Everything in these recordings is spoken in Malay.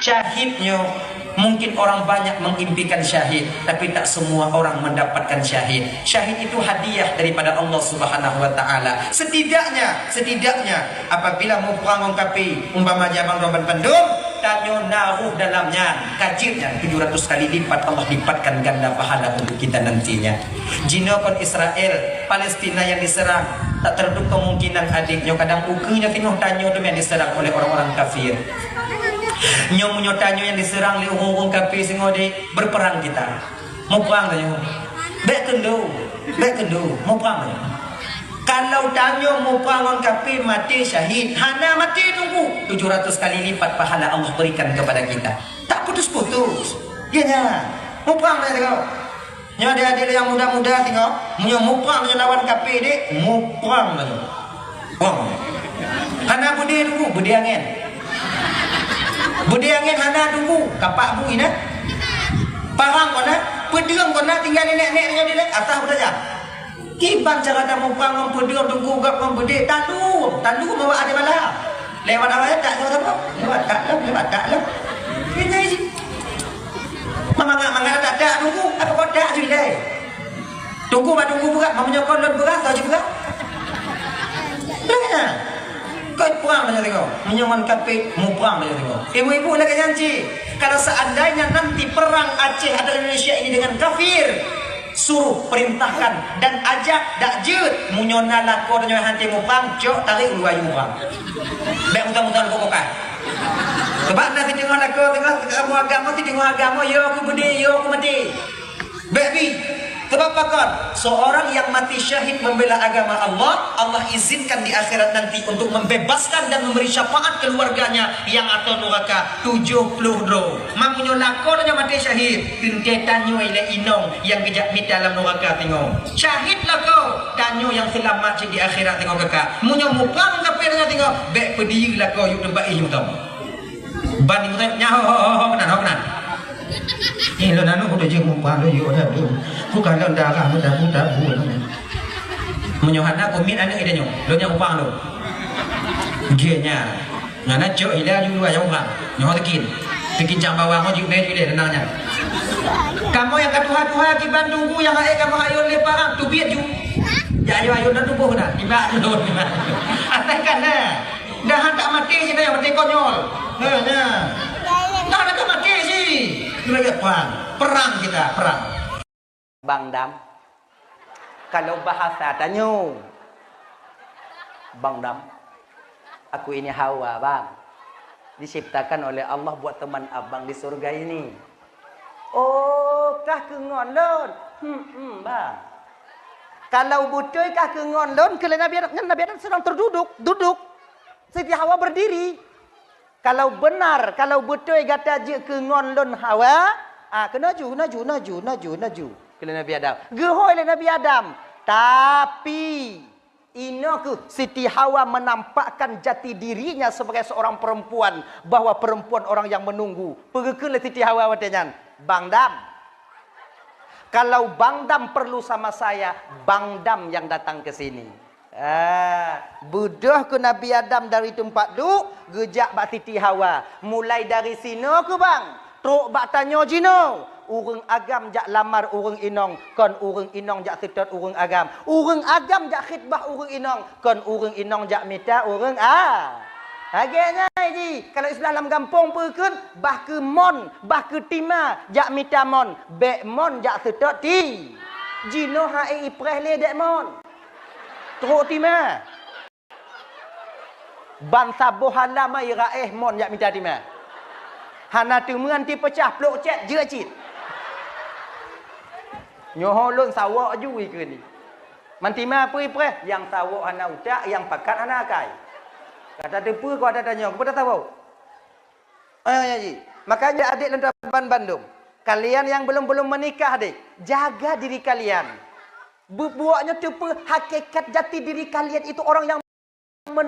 Syahidnya mungkin orang banyak mengimpikan syahid, tapi tak semua orang mendapatkan syahid. Syahid itu hadiah daripada Allah Subhanahu wa taala. Setidaknya apabila mau perang orang kafir, umpama jabang roban pendum, tanyo naruh dalamnya kajirnya 700 kali lipat, Allah lipatkan ganda pahala untuk kita nantinya. Jinokon Israel, Palestina yang diserang, tak tertutup kemungkinan adiknya kadang ukunya tengok tanyo tu yang diserang oleh orang-orang kafir. Nyomunyo tanyo yang diserang oleh orang-orang kafir singode berperang kita. Mau perang tanyo. Baik kendu, mau perang tanyo. Kalau tanyo mau perang orang kafir mati syahid, hana mati tunggu 700 kali lipat pahala Allah berikan kepada kita. Tak putus-putus. Ya, mau perang tanyo tengok. Nyo adik-adik yang muda-muda tengok, mau perang tanyo lawan kafir dek, mau perang tanyo. Perang. Hana budi tunggu, budi angin. Budi angin hana tunggu kapak bu ina parang kona pedang kona tinggal nenek-nenek dengan dia atas saja kiban cara dah mau parang pedang tunggu gap mau budi tandu bawa ada malam lewat awalnya tak tahu apa lewat tak lah ini sih mangga tak ada tunggu apa kau tak sih deh tunggu buka mau menyokong lot buka tahu juga berapa kau perang saja tengok, menyoman kapit, mau perang saja tengok. Ibu-ibu lagi janji, kalau seandainya nanti perang Aceh atau Indonesia ini dengan kafir, suruh perintahkan dan ajak dak jut, munyona lako dan hanti mau perang, jok tarik luar you perang. Baik mudah-mudahan pokokkan. Sebab nanti tengok lako, tengok kamu agama, yo aku budi, yo aku mati. Baby. Sebab apa? Seorang yang mati syahid membela agama Allah, Allah izinkan di akhirat nanti untuk membebaskan dan memberi syafaat keluarganya yang atau neraka 70 doh. Mamunyo lakon yang mati syahid, pintetan nyo ile inong yang kejak mit dalam neraka tengok. Syahid lako, tanyo yang selamat di akhirat tengok kakak. Munyo mupang kafirnya tengok, bek pedih lako yuk tempat ihim tau. Banding nyaho kenan. Ini lo nanu udah jeng mumpang lo yuk dah belum. Bukan lo dah kamu dah bu. Menyohana komit anak ide nyo. Lo nya mumpang lo. Gianya. Ngana cok ila ju dua yang mumpang. Nyo tekin. Tekin cang bawang mo ju me ju le tenangnya. Kamu yang katuha-tuha ki Bandungku yang ae kamu ayo le parang tu biat ju. Ya ayo dah tubuh dah. Tiba lo. Atakan dah. Dah hantar mati sini yang mati konyol. Nah. Dah hantar mati sih. Mereka perang kita. Bang Dam, kalau bahasa tanyo, Bang Dam, aku ini Hawa bang, diciptakan oleh Allah buat teman abang di surga ini. Oh, kah kengonlon? Bang. Kalau butuh kah kengonlon, kalau Nabi Adam sedang duduk. Siti Hawa berdiri. Kalau benar, kalau betul kata je ke ngonlon Hawa, kena naju. Kena Nabi Adam. Gehoi le Nabi Adam. Tapi inoku Siti Hawa menampakkan jati dirinya sebagai seorang perempuan, bahwa perempuan orang yang menunggu. Pergekele Siti Hawa watenyan. Bang Dam. Kalau Bang Dam perlu sama saya, Bang Dam yang datang ke sini. Budoh ku Nabi Adam dari tempat duk, gejak bak Siti Hawa. Mulai dari sini ku bang, truk bak tanyo jino. Urang agam jak lamar urang inong, kon urang inong jak sedot urang agam. Urang agam jak khidbah urang inong, kon urang inong jak minta urang Agaknya ji, kalau Islam dalam kampung perkun, bah ke mon, bah ke tima, jak minta mon, bek mon jak sedot ti. Jino hae ipreh le dek mon. Teruk tima. Bangsa bohala mai raeh mon yak minta tima. Hana tu menganti pecah peluk cet je cit. Nyoholon sawak ju ke ni. Mantima apa ipre yang sawak hana utak, yang pakat hana akai. Kata depu kau ada tanya, kepada tahu. Ya ji. Makanya adik dan Bandung, kalian yang belum menikah adik, jaga diri kalian. Buatnya tipe hakikat jati diri kalian itu orang yang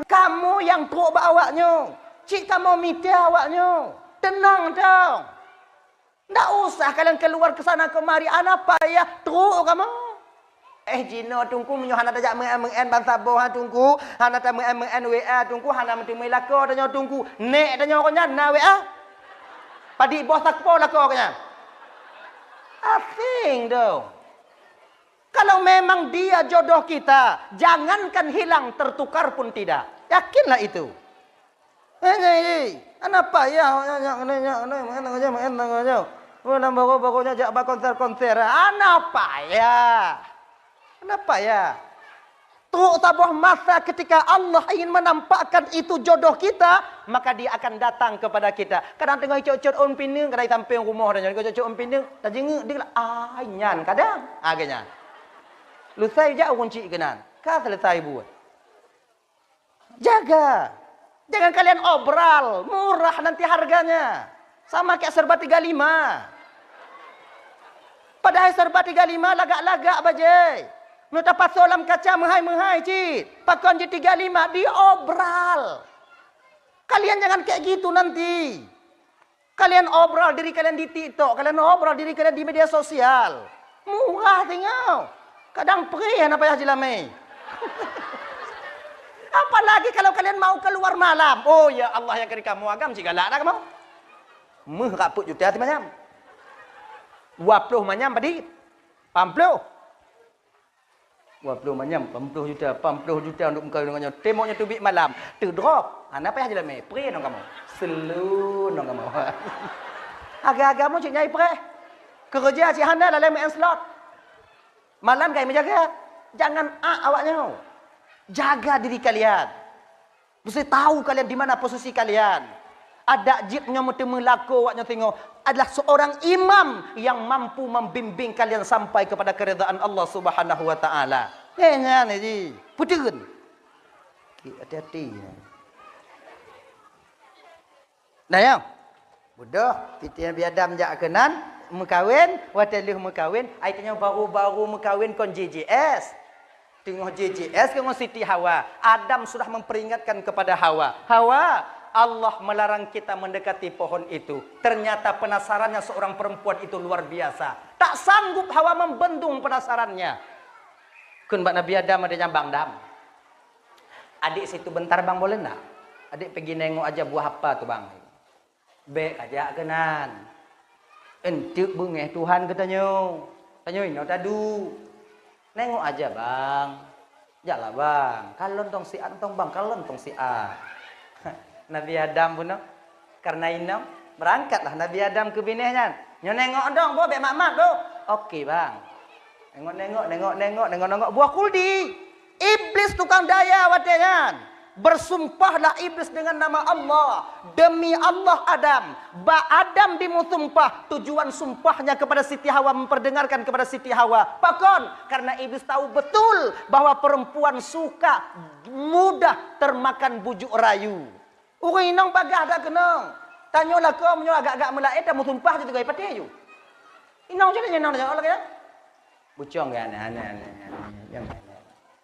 kamu yang teruk awaknya. Cik kamu minta awaknya. Tenang dong. Tak usah kalian keluar ke sana kemari. Anak payah teruk kamu. Jino tunggu menyo hana tajak mengen bangsa boh tunggu. Hana tajak mengen WA tunggu. Hana mentimui lako tanya tunggu. Nek tanya konya na WA. Padi bos takpo lah kau kena. Asing dong. Kalau memang dia jodoh kita, jangankan hilang, tertukar pun tidak. Yakinlah itu. Kenapa ya? Baru-barunya jak konser-konser. Kenapa ya? Kenapa ya? Teruk tabah masa ketika Allah ingin menampakkan itu jodoh kita, maka dia akan datang kepada kita. Kadang tengah cocok on pinang, kadang sampai rumah dan cocok on pinang, tak jenguk dia nyan kadang agaknya. Lu saya jauh kunci kenan. Kau selesai buat. Jaga. Jangan kalian obral, murah nanti harganya. Sama kayak serba 35. Padahal serba 35 lagak-lagak bajai. Menurut dapat solam kaca menghai-menghai cik. Pakon je 35 diobral. Kalian jangan kayak gitu nanti. Kalian obral diri kalian di TikTok, kalian obral diri kalian di media sosial. Murah tengok. Kadang perih apa ya jilame. Apalagi kalau kalian mau keluar malam. Oh ya Allah yang kiri kamu agam jika lah kamu. Meh raput juta ti macam. 20 macam padi. 40 macam 40 juta untuk kau dengannya. Temoknya tubik malam. Terdrop. Apa ya jilame? Perih dong kamu. Selu dong kamu. Agak-agakmu cik nyai perih. Kerja cik hana dalam main slot. Malam kayak menjaga. Jangan awaknya. Jaga diri kalian. Mesti tahu kalian di mana posisi kalian. Ada jibnya mutemu laku awaknya tengok. Adalah seorang imam yang mampu membimbing kalian sampai kepada keridaan Allah Subhanahu wa taala. Nyan ni. Putun. Hati-hati. Nah ya. Bodoh, kita biadam jak kenan. Mekawin, wataluh mekawin, aitanya baru-baru mekawin kon JJS. Tengok JJS tengok Siti Hawa. Adam sudah memperingatkan kepada Hawa. Hawa, Allah melarang kita mendekati pohon itu. Ternyata penasarannya seorang perempuan itu luar biasa. Tak sanggup Hawa membendung penasarannya. Kun mbak Nabi Adam ada nyambang dam. Adik situ bentar bang boleh nak? Adik pergi nengok aja buah apa tu bang? Bek aja kenan. Entuk bengeh Tuhan katanya. Tanya ini tadu. Nengok aja bang. Jalah bang. Kalon tong si A tong bang. Kalon tong si A. Nabi Adam pun karena ini berangkatlah Nabi Adam ke binehnya. Nyo nengok dong, bo bek mak-mak do. Okey bang. Nengok buah kuldi. Iblis tukang daya watenya. Bersumpahlah iblis dengan nama Allah. Demi Allah Adam. Adam dimusumpah. Tujuan sumpahnya kepada Siti Hawa memperdengarkan kepada Siti Hawa. Pakon. Karena iblis tahu betul bahwa perempuan suka mudah termakan bujuk rayu. Orang inang bagah dah kenang. Tanyalah kau menyo agak-agak melaet dah musumpah je tu gaya patih ju. Inang je nyenang dah Allah kaya. Bucong kan aneh-aneh. Yang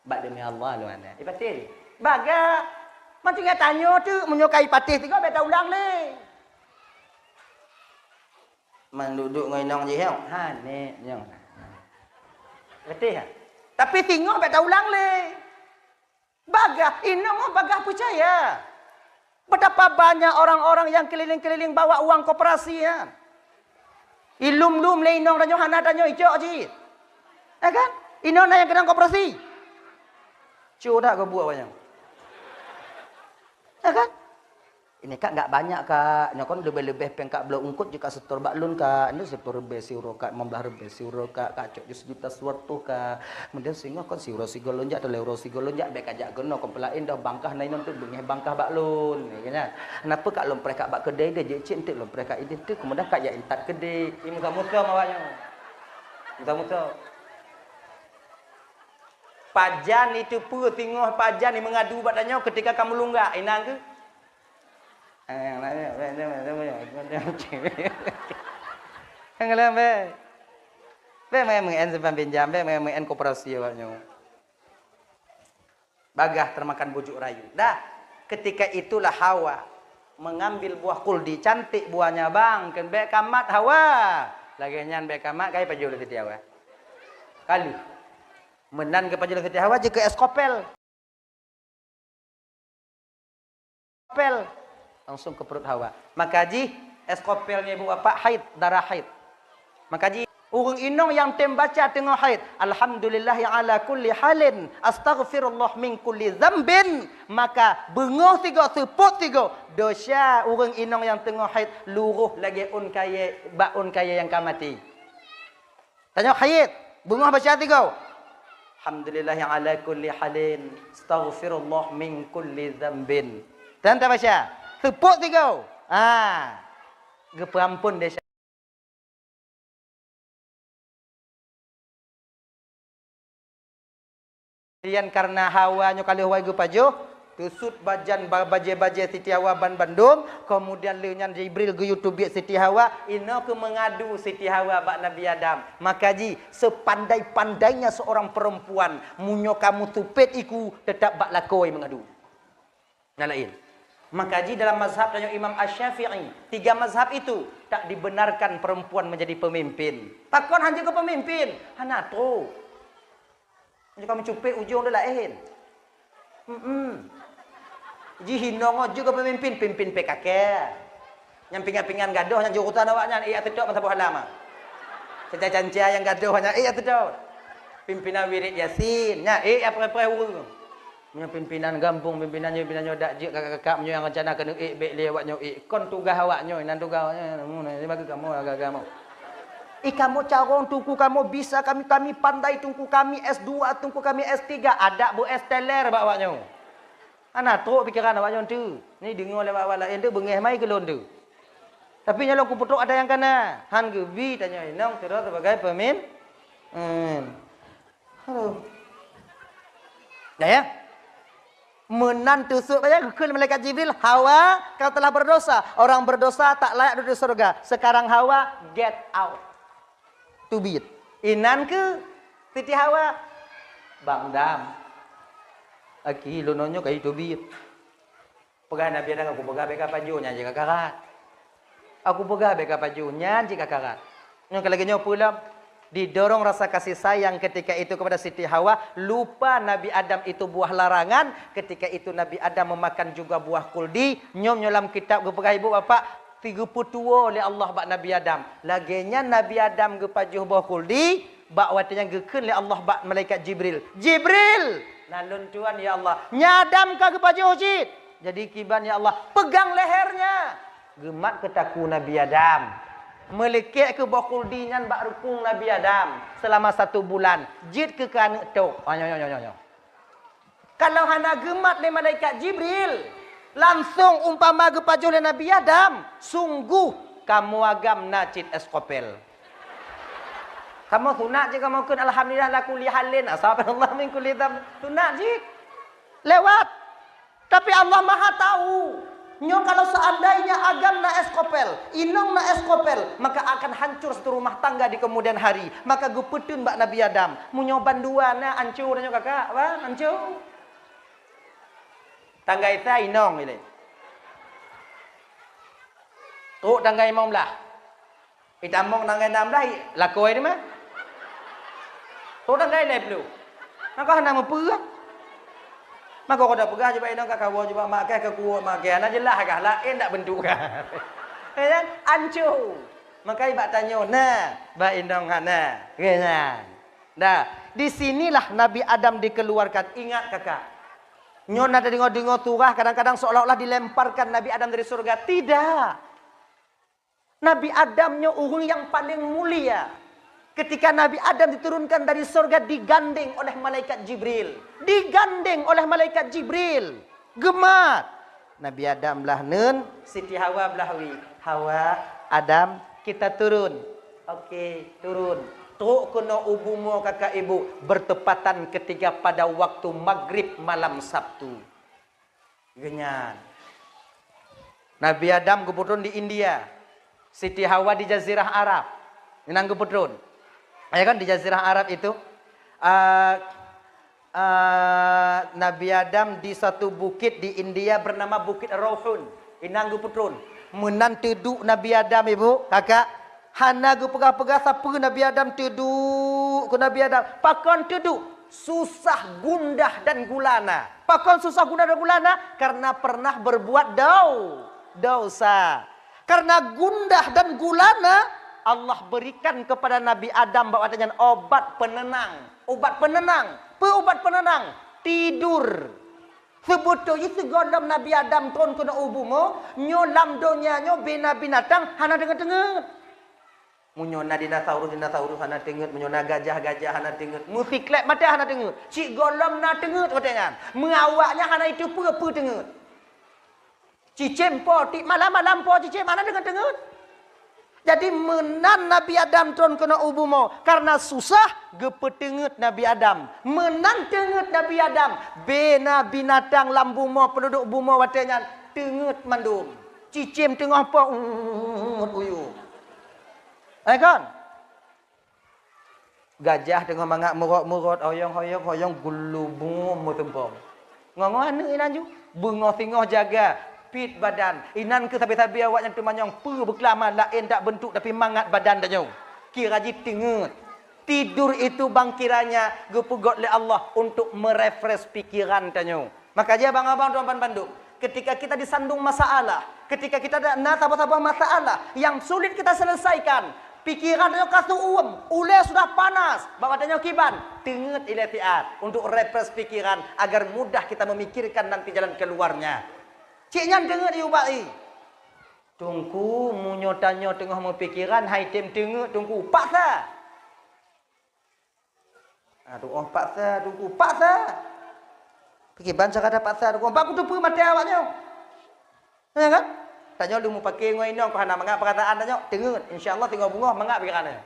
bak demi Allah lu aneh. Ipatih. Baga. Macam dia tanya tu. Menyukai patih tiga. Biar tak ulang ni. Man duduk dengan inang je. Ha ni. Patih ha? Tapi tengok biar tak ulang ni. Baga. Inang baga percaya. Betapa banyak orang-orang yang keliling-keliling bawa uang koperasi ya. Ilum-lum le inang tanya. Hana tanya icok je. Kan? Inang yang kena koperasi. Cuk dah kau buat banyak. Ya kan? Ini kak enggak banyak kak. Ini kan lebih-lebih pengkak belum ungkut juga setor baklun kak. Ini setor lebih siuro kak. Membelah lebih siuro kak. Kak cok juta suatu kak. Kemudian sehingga kan siuro sigolonjak atau euro sigolonjak. Baik ajak geno kompelain dah bangkah naik nonton bengih bangkah baklun. Ya kan? Kenapa kak lompreh kak bak kedai dia je cintik lompreh kak itu tu. Kemudian kak ya intat kedai. Ini muka-muka mawaknya. Muka-muka. Pajan itu pun tengok pajan ni mengadu badannya ketika kamu lunggak inang ke? Enggak be. Be mengen sebab pinjam, be mengen koperasi awaknya. Bagah termakan bujuk rayu. Dah, ketika itulah Hawa mengambil buah kuldi cantik buahnya bang, kan be kamat Hawa. Lagi nyan be kamat kai pajul Siti Hawa. Kali menan ke pajul Siti Hawa je ke eskopel. Kopel langsung ke perut Hawa. Maka ji Eskopelnya ibu bapak haid, darah haid. Maka ji orang inong yang tembaca tengah haid, alhamdulillah yang ala kulli halin, astaghfirullah min kulli dzambin, maka bengah tiga seput tiga dosa orang inong yang tengah haid luruh lagi un kaya yang kamati. Tanya haid, bengah baca tiga. Alhamdulillah yang ala kulli halin, astaghfirullah min kulli dzambin. Dan tak baca, seput tiga. Geperampun desa. Kemudian karena hawanya kali hawai gupajo, tusut bajan baje-baje Siti Hawa ban Bandung, kemudian lenyan Jibril ke YouTube Siti Hawa, ina ke mengadu Siti Hawa bak Nabi Adam. Maka ji, sepandai-pandainya seorang perempuan, munyo kamu tupet iku tetap bak lakoi mengadu. Nah lain. Maka ji dalam mazhab tanya Imam Asy-Syafi'i, 3 mazhab itu tak dibenarkan perempuan menjadi pemimpin. Takon hanya ke pemimpin, hana tu. Jika kamu cupik ujung dah lain. Ji hinong juga pemimpin, pimpin PKK. Yang pingan-pingan gaduh yang jurutan awaknya, iya tetap masa buah lama. Caca-caca yang gaduh hanya iya tetap. Pimpinan wirid Yasin, nya apa-apa urus. Punya pimpinan kampung, pimpinannya dak jik kakak-kakak yang rencana kena bek lewatnya kon tugas awaknya nan tugas awaknya ni bagi kamu agak-agak kamu. Kamu carong tungku kamu bisa kami pandai tungku kami S2 tungku kami S3 ada bu S teler bawaknya. Ana tu pikiran awaknya tu. Ni dengar lewat awak lain tu bengeh mai kelon tu. Tapi nyalon ku putuk ada yang kena. Han ge bi tanya inang terus sebagai pemimpin. Halo. Ya. Menantu supaya kekul malaikat Jibril, Hawa kau telah berdosa. Orang berdosa tak layak duduk di surga. Sekarang Hawa get out. To be it. Inan ke Siti Hawa Bang Dam. Aki lononyo kai to be it. Pegang Nabi Adam aku pegang beka pajunya jika karat. Aku pegang beka pajunya jika karat. Yang lagi pula didorong rasa kasih sayang ketika itu kepada Siti Hawa, lupa Nabi Adam itu buah larangan, ketika itu Nabi Adam memakan juga buah kuldi. Nyom nyolam kitab kepada ibu bapa 32 oleh Allah bak Nabi Adam. Laginya Nabi Adam gepajuh buah kuldi, bak watanya geken oleh Allah bak malaikat Jibril. Jibril, nalun Tuhan ya Allah, nyadam ka gepajuh hujit. Jadi kiban ya Allah, pegang lehernya. Gemat ketaku Nabi Adam. Melekek ke bakul dinyan bak rukung Nabi Adam selama 1 bulan. Jid ke kan tok. Kalau hana gemat le malaikat Jibril, langsung umpama gepajuh le Nabi Adam, sungguh kamu agam nacit eskopel. Kamu sunat je kamu kun alhamdulillah la kulli halin asaballah min kulli dzam. Sunat je. Lewat. Tapi Allah Maha tahu. Nyo kalau seandainya agam na eskopel, inong na eskopel, maka akan hancur satu rumah tangga di kemudian hari. Maka gupetun bak Nabi Adam, munyo banduan na hancur nyo kakak, ba hancur. Tangga itu inong ini. Tu tangga imam lah. Itamong tangga enam lah, lakoi ni mah. Tu tangga ini perlu. Maka hendak memperah. Maka kau dah pegang coba inang kakak kau coba makan ke kuat makan aja lah agak lain tak bentuk kan. Kan ancur. Maka ibu tanya, nah, ba inang mana? Kan. Dah, di sinilah Nabi Adam dikeluarkan. Ingat kakak. Nyon ada dengar-dengar turah kadang-kadang seolah-olah dilemparkan Nabi Adam dari surga. Tidak. Nabi Adamnya orang yang paling mulia. Ketika Nabi Adam diturunkan dari surga digandeng oleh malaikat Jibril. Digandeng oleh malaikat Jibril. Gemat. Nabi Adam belah nun, Siti Hawa belah wi. Hawa, Adam, kita turun. Okey, turun. Truk kena ubumu kakak ibu bertepatan ketika pada waktu maghrib malam Sabtu. Genyan. Nabi Adam keputrun di India. Siti Hawa di Jazirah Arab. Inang keputrun. Ya kan di Jazirah Arab itu Nabi Adam di satu bukit di India bernama Bukit Rauhun. Inang putrun. Menan teduk Nabi Adam ibu, kakak. Hana gu pegah-pegah siapa Nabi Adam teduk ke Nabi Adam. Pakon teduk susah gundah dan gulana. Pakon susah gundah dan gulana karena pernah berbuat dosa. Karena gundah dan gulana, Allah berikan kepada Nabi Adam bahwasanya obat penenang. Obat penenang. Obat penenang. Tidur. Sebetulnya segala Nabi Adam turun kena ubumo, nyolam donyanya bina binatang, hana dengar-dengar. Munyona dinosaurus hana tengut, munyona gajah hana tengut, musiklep mata hana tengut, cik golom na tengut katanya, mengawaknya hana itu apa tengut, cicim po tik malam po cicim mana tengut. Jadi menan Nabi Adam turun kena ubumo karena susah gepetengut Nabi Adam, menan tengut Nabi Adam, bena binatang lambumo penduduk bumo watenya tengut mandum, cicim tengah po uyu. Kan? Gajah tengah mangak murut hoyong gulubung mutempong. Ngongong anu inanju, bungo singoh jaga pit badan. Inan ke sabi-sabi awaknya tu manyong pu berkelama lain tak bentuk tapi mangat badan danyo. Kira ji tengut. Tidur itu bang kiranya gepugot oleh Allah untuk merefresh pikiran danyo. Maka dia bang-abang tuan Bandung, ketika kita disandung masalah, ketika kita ada sabar-sabar masalah yang sulit kita selesaikan, pikiran dia kasu ule sudah panas, bawatannya kiban, tengut ilatiat untuk refresh pikiran agar mudah kita memikirkan nanti jalan keluarnya. Ciknya tengut diubai. Tungku munyotanyo tengah mempikiran, hai tim tengut tungku paksa. Aduh paksa tungku paksa. Fikir banca kata paksa tungku, aku tu pu mati awaknya. Ya kan? Tanya lu mau pakai ngoi nong kau hana mengap perkataan tanya tengut insyaallah tinggal bunga mengap pikirannya.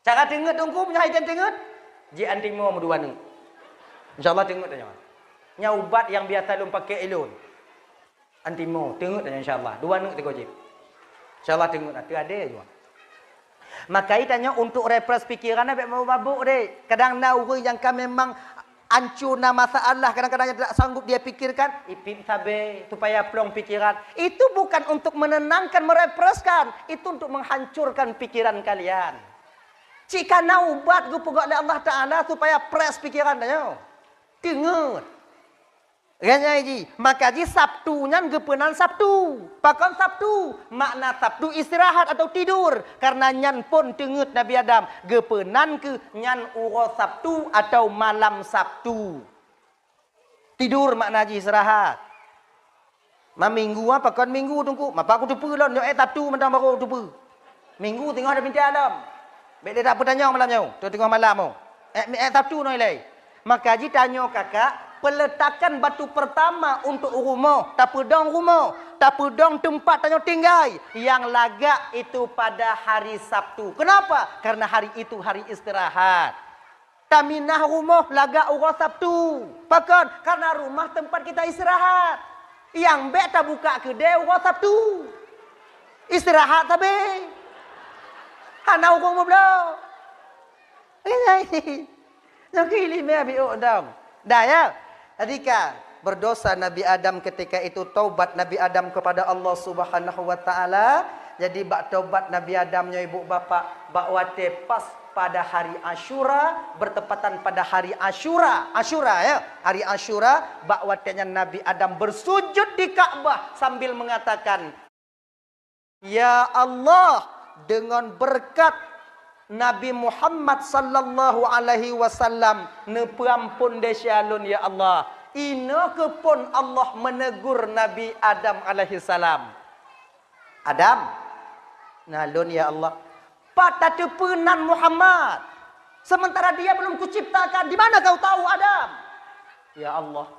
Cara tengut tungku punya ikan tengut ji anting mau dua nu. Insyaallah tengut tanya. Nya ubat yang biasa lu pakai elon. Anting mau tengut tanya insyaallah. Dua nu tiga jip. Insyaallah tengut ada juga. Maka tanya untuk refresh pikiran nak mau mabuk deh. Kadang nauru yang kami memang ancur na masalah kadang-kadang tidak sanggup dia pikirkan, ipin sabe supaya plong pikiran. Itu bukan untuk menenangkan, merefreshkan, itu untuk menghancurkan pikiran kalian. Jika naubat gupugak oleh Allah Taala supaya fresh pikiran dah. Tengut. Ganya ji, maka ji Sabtunya gepenan Sabtu. Pakon Sabtu, makna Sabtu istirahat atau tidur. Karena nyan pun tengut Nabi Adam, gepenan ke nyan uro Sabtu atau malam Sabtu. Tidur makna ji istirahat. Minggu apa kon minggu tunggu. Mapa aku tupu lon yo Sabtu mentang baru tupu. Minggu tengah ada pintu alam. Bek dia tak bertanya malamnya. Tu tengah malam mo. Sabtu noi lei. Maka ji tanya kakak, peletakan batu pertama untuk rumah, tapudong rumah, tapudong tempat tanya tinggal yang lagak itu pada hari Sabtu. Kenapa? Karena hari itu hari istirahat. Taminah rumah lagak urus Sabtu. Pakon karena rumah tempat kita istirahat. Yang bek tak buka kedai urus Sabtu. Istirahat tabe. Hana hukum belum. Ini. Yang kili me abi odam. Dah ya. Adika berdosa Nabi Adam ketika itu taubat Nabi Adam kepada Allah Subhanahu wa taala. Jadi bak taubat Nabi Adamnya ibu bapa bak wate pas pada hari Asyura, bertepatan pada hari Asyura. Asyura ya, hari Asyura bak watenya Nabi Adam bersujud di Ka'bah sambil mengatakan, "Ya Allah, dengan berkat Nabi Muhammad sallallahu alaihi wasallam nepampun desyalun ya Allah." Ina kepun Allah menegur Nabi Adam alaihi salam. Adam, nalun ya Allah. Pada tepunan Muhammad. Sementara dia belum kuciptakan. Di mana kau tahu Adam? Ya Allah.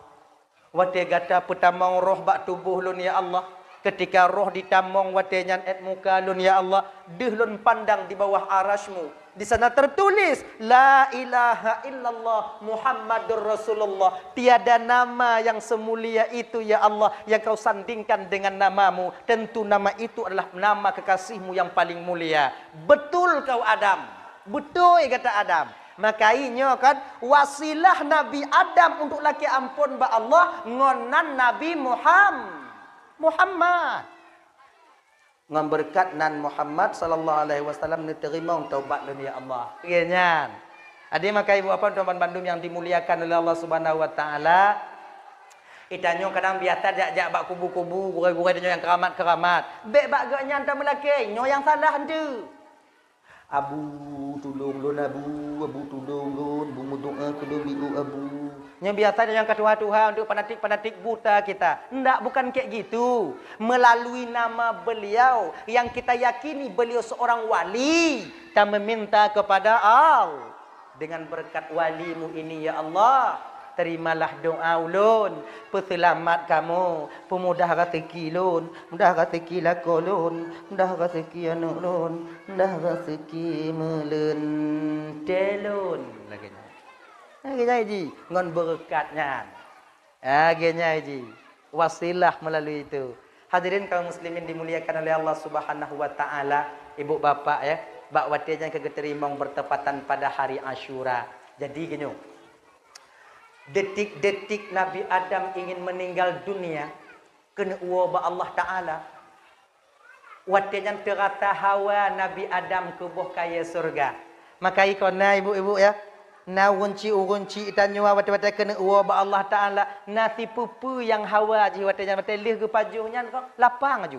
Wate gata petamong roh bak tubuh lun ya Allah. Ketika roh ditamong wate nyan et muka lun ya Allah, dehlun pandang di bawah arasmu. Di sana tertulis la ilaha illallah Muhammadur Rasulullah. Tiada nama yang semulia itu ya Allah yang kau sandingkan dengan namamu. Tentu nama itu adalah nama kekasihmu yang paling mulia. Betul kau Adam. Betul kata Adam. Makanya kan wasilah Nabi Adam untuk laki ampun ba Allah ngonan Nabi Muhammad. Ngan berkat nan Muhammad sallallahu alaihi wasallam diterima taubat dunia Allah. Ianya. Adik maka ibu apa tuan Bandung yang dimuliakan oleh Allah Subhanahu wa taala. Itanyo kadang biasa jak bak kubu-kubu, gurai-gurai tanyo yang keramat-keramat. Bek bak gak nyanta melaki, nyo yang salah hentu. Abu tolong lun abu tolong lun, bu doa kedua biu abu. Yang biasa yang kata Tuhan untuk fanatik-fanatik buta kita. Enggak, bukan kayak gitu. Melalui nama beliau yang kita yakini beliau seorang wali, kita meminta kepada Allah dengan berkat walimu ini ya Allah. Terimalah doa ulun, perselamat kamu, pemudah rezeki lun, mudah rezeki lako lun, mudah rezeki anak lun, mudah rezeki melentelun. Laginya. Laginya ji, ngon berkatnya. Laginya ji, wasilah melalui itu. Hadirin kaum muslimin dimuliakan oleh Allah Subhanahu wa taala, ibu bapak ya, bak watinya kegeterimong bertepatan pada hari Asyura. Jadi gini, detik-detik Nabi Adam ingin meninggal dunia kena uwa Allah Ta'ala. Watinya terata hawa Nabi Adam ke buah kaya surga. Maka ikona ibu-ibu ya, na unci itanyo wati-wati kena uwa Allah Ta'ala. Nasi pupu yang hawa ji watinya lih ke pajuhnya kok lapang aju.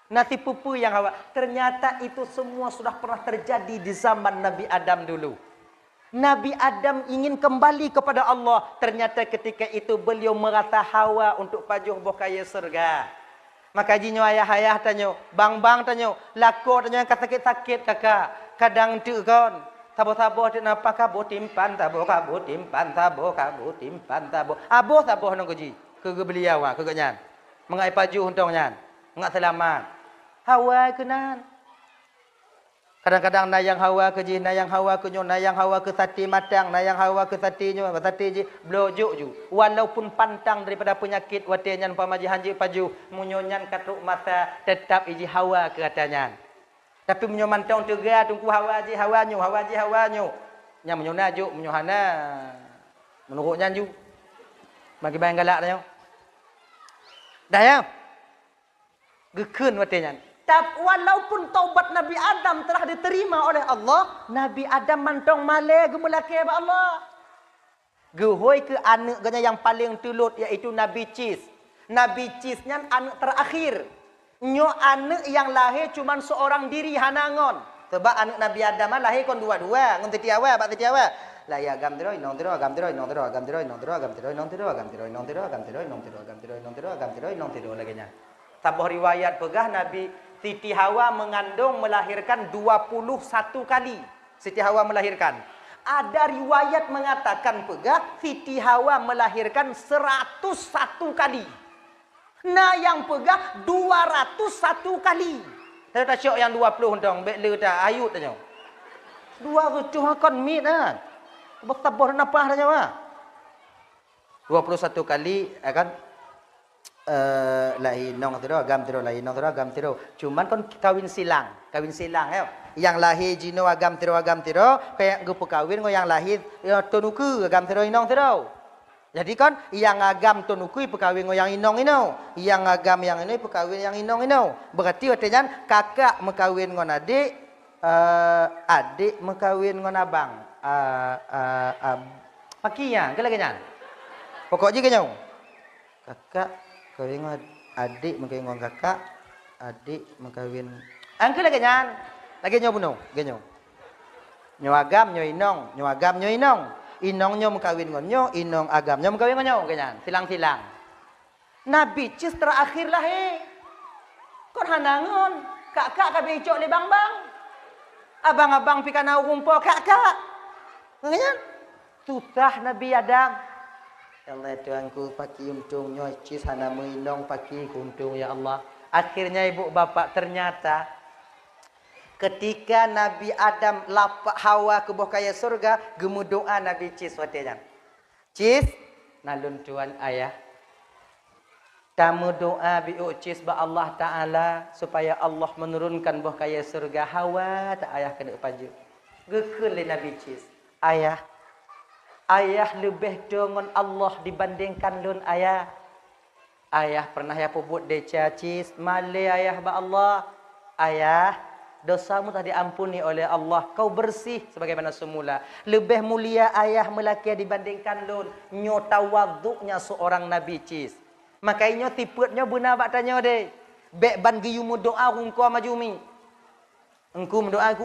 Nasi pupu yang hawa. Ternyata itu semua sudah pernah terjadi di zaman Nabi Adam dulu. Nabi Adam ingin kembali kepada Allah. Ternyata ketika itu beliau merasa hawa untuk pajuh bokaya surga. Maka jinyo ayah-ayah tanyo, bang-bang tanyo, lako tanyo yang sakit-sakit kakak. Kadang tu kon, tabo-tabo tin apa kabo timpan, tabo timpan, tabo timpan, tabo. Abo tabo nang ji. Ke beliau ke nyan. Mengai pajuh untong nyan. Mengat selamat. Hawa kenan. Kadang-kadang nayang hawa ke ji, nayang hawa ke nyo, nayang hawa ke sati matang, nayang hawa ke sati nyo, sati ji blojuk ju. Walaupun pantang daripada penyakit watenyan pamaji hanji paju, munyonyan katuk mata tetap iji hawa ke katanya. Tapi munyo mantong tega tungku hawa ji hawa nyo. Nya munyo naju, munyo hana. Menurut nyanju. Bagi bayang galak nyo. Dah ya. Gekeun watenyan. Walaupun taubat Nabi Adam telah diterima oleh Allah, Nabi Adam mantong male gemulake ba Allah. Gehoi ke anak ganya yang paling tulut iaitu Nabi Cis. Nabi Cisnya anak terakhir. Nyo anak yang lahir cuma seorang diri hanangon. Sebab anak Nabi Adam lahir kon dua-dua, ngon tetiawa, bak tetiawa. La ya agam tiro, inong tiro, agam tiro, inong tiro, agam tiro, inong tiro, agam tiro, inong tiro, agam tiro, inong tiro, agam tiro, inong tiro, agam tiro, inong tiro, agam tiro, inong tiro laginya. Sabuh riwayat pegah Nabi Siti Hawa mengandung melahirkan 21 kali. Siti Hawa melahirkan. Ada riwayat mengatakan pegah Siti Hawa melahirkan 101 kali. Nah yang pegah 201 kali. Saya tak syok yang 20 dong. Bek le tak ayut tanya. 2 kon mit ah. Bertabur napah tanya. 21 kali akan lahir nong tiro agam tiro lahir nong tiro agam tiro. Cuman kon kawin silang ya. Yang lahir jino agam tiro kayak gupu kawin ngo yang lahir tonuku agam tiro inong tiro. Jadi kan yang agam tonuku pekawin ngo yang inong ino, yang agam yang ini pekawin yang inong ino. Berarti artinya kakak mekawin ngon adik, adik mekawin ngon abang. Pakinya, ke lagi nyan. Pokoknya kenyang. Kakak kawin adik mengkawin dengan kakak, adik mengkawin. Angkel lagi nyan, lagi nyo bunuh, genyo. Nyo agam nyo inong, nyo agam nyo inong, inong nyo mengkawin dengan nyo, inong agam nyo mengkawin dengan nyo, genyan. Silang-silang. Nabi Cis terakhir lah Kon hanangon, kakak kabe icok le bang-bang. Abang-abang pikanau kumpo kakak. Genyan. Susah Nabi Adam. Ya Allah Tuhanku paki untung nyoy cis hana menginong paki untung ya Allah. Akhirnya ibu bapak ternyata ketika Nabi Adam lapak Hawa ke bawah kaya surga, gemu doa Nabi Cis watenya. Cis nalun tuan ayah. Tamu doa biu Cis ba Allah Taala supaya Allah menurunkan bawah kaya surga Hawa tak ayah kena paju. Gekeun le Nabi Cis. Ayah lebih dengan Allah dibandingkan lun ayah. Ayah pernah ya pebut deca Cis, male ayah ba Allah. Ayah, dosamu telah diampuni oleh Allah. Kau bersih sebagaimana semula. Lebih mulia ayah melaki dibandingkan lun. Nyo tawaduknya seorang Nabi cis. Makanya tiputnya benar bak tanya deh. Bek ban giyumu doa engkau majumi. Engkau mendoa aku.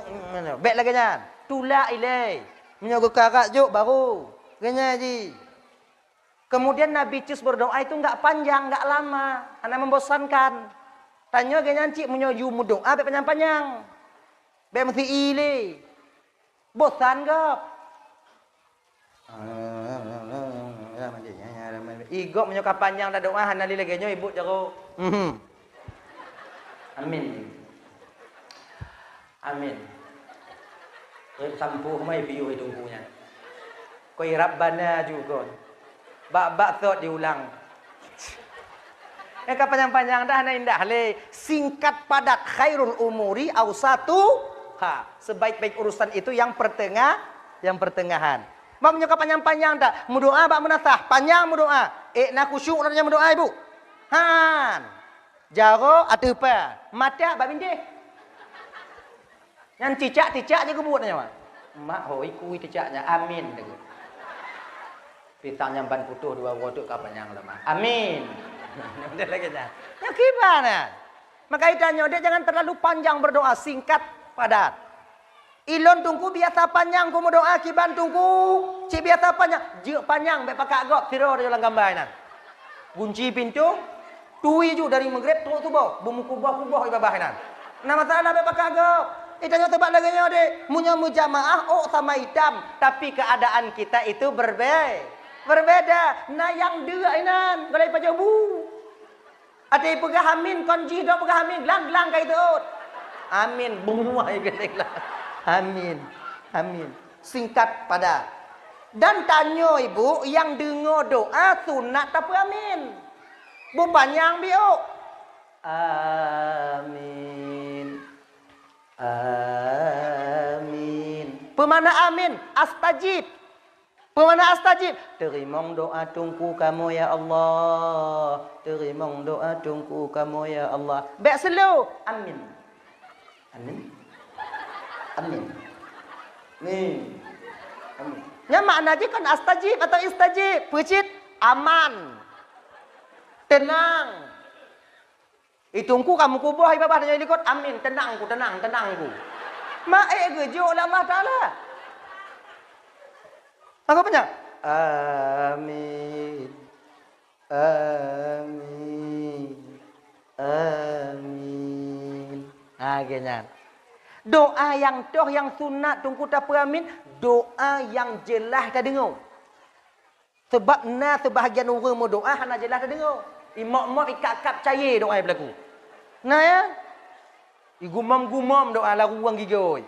Bek lagi nya. Tulak ilai. Menyogo karak juk baru. Ganya ji. Kemudian Nabi cis berdoa itu enggak panjang, enggak lama. Karena membosankan. Tanya ganya cik menyoju doa bek panjang-panjang. Bek mesti ile. Bosan gap. Igok menyokap panjang dah doa hanali lagi nyo ibu jaro. Amin. Amin. Sampu mai piu hidung punya. Koi rabbana juga. Bak thot diulang. Panjang-panjang dah na indah le. Singkat padat khairul umuri awsatu ha. Sebaik-baik urusan itu yang pertengahan. Bak menyokap panjang-panjang dah. Mudoa bak menasah, panjang mudoa. Nak khusyuk namanya mudoa ibu. Han. Jaro atau apa? Mata bak bindih. Yang cicak je kebut nanya. Mak hoi kui cicaknya. Amin. Pitang yang ban putuh dua waduk kapan yang lemah. Amin. Udah lagi dah. Yang gimana? Maka itanya dia jangan terlalu panjang berdoa, singkat padat. Ilon tungku biasa panjang ku doa kiban tungku. Cik biasa panjang, juk panjang be pakak gok tiro dalam gambar nan. Kunci pintu, tui ju dari maghrib tu subuh, bumu kubah ibabah nan. Nama masalah be pakak gok. Itanya tebak lagi nya dek. Munya mujamaah sama hitam, tapi keadaan kita itu berbeda. Nah yang dua inan, balai pajabu. Ada pegah amin, konji dah pegah amin, lang kai tu. Amin, bumuai gedeng lah. Amin. Singkat padat. Dan tanya ibu, yang dengar doa sunat tapi amin. Bu panjang biu. Amin. Pemana amin? Astajib. Pemana astajib? Terimong doa tungku kamu ya Allah. Terimong doa tungku kamu ya Allah. Baik slow. Amin. Nih. Amin. Yang makna je kan astajib atau istajib. Pecit aman. Tenang. Itungku kamu kubah ibabah dan ikut amin. Tenangku. Mak gejo oleh Allah Ta'ala. Apa punya? Amin. Akhirnya. Doa yang toh yang sunat tungku tak amin. Doa yang jelas tak dengar. Sebab sebahagian orang mau doa hana jelas tak dengar. Imak-mak ikat-ikat cair doa yang berlaku. Nah ya. Gumam-gumam doa lagu orang gigoi.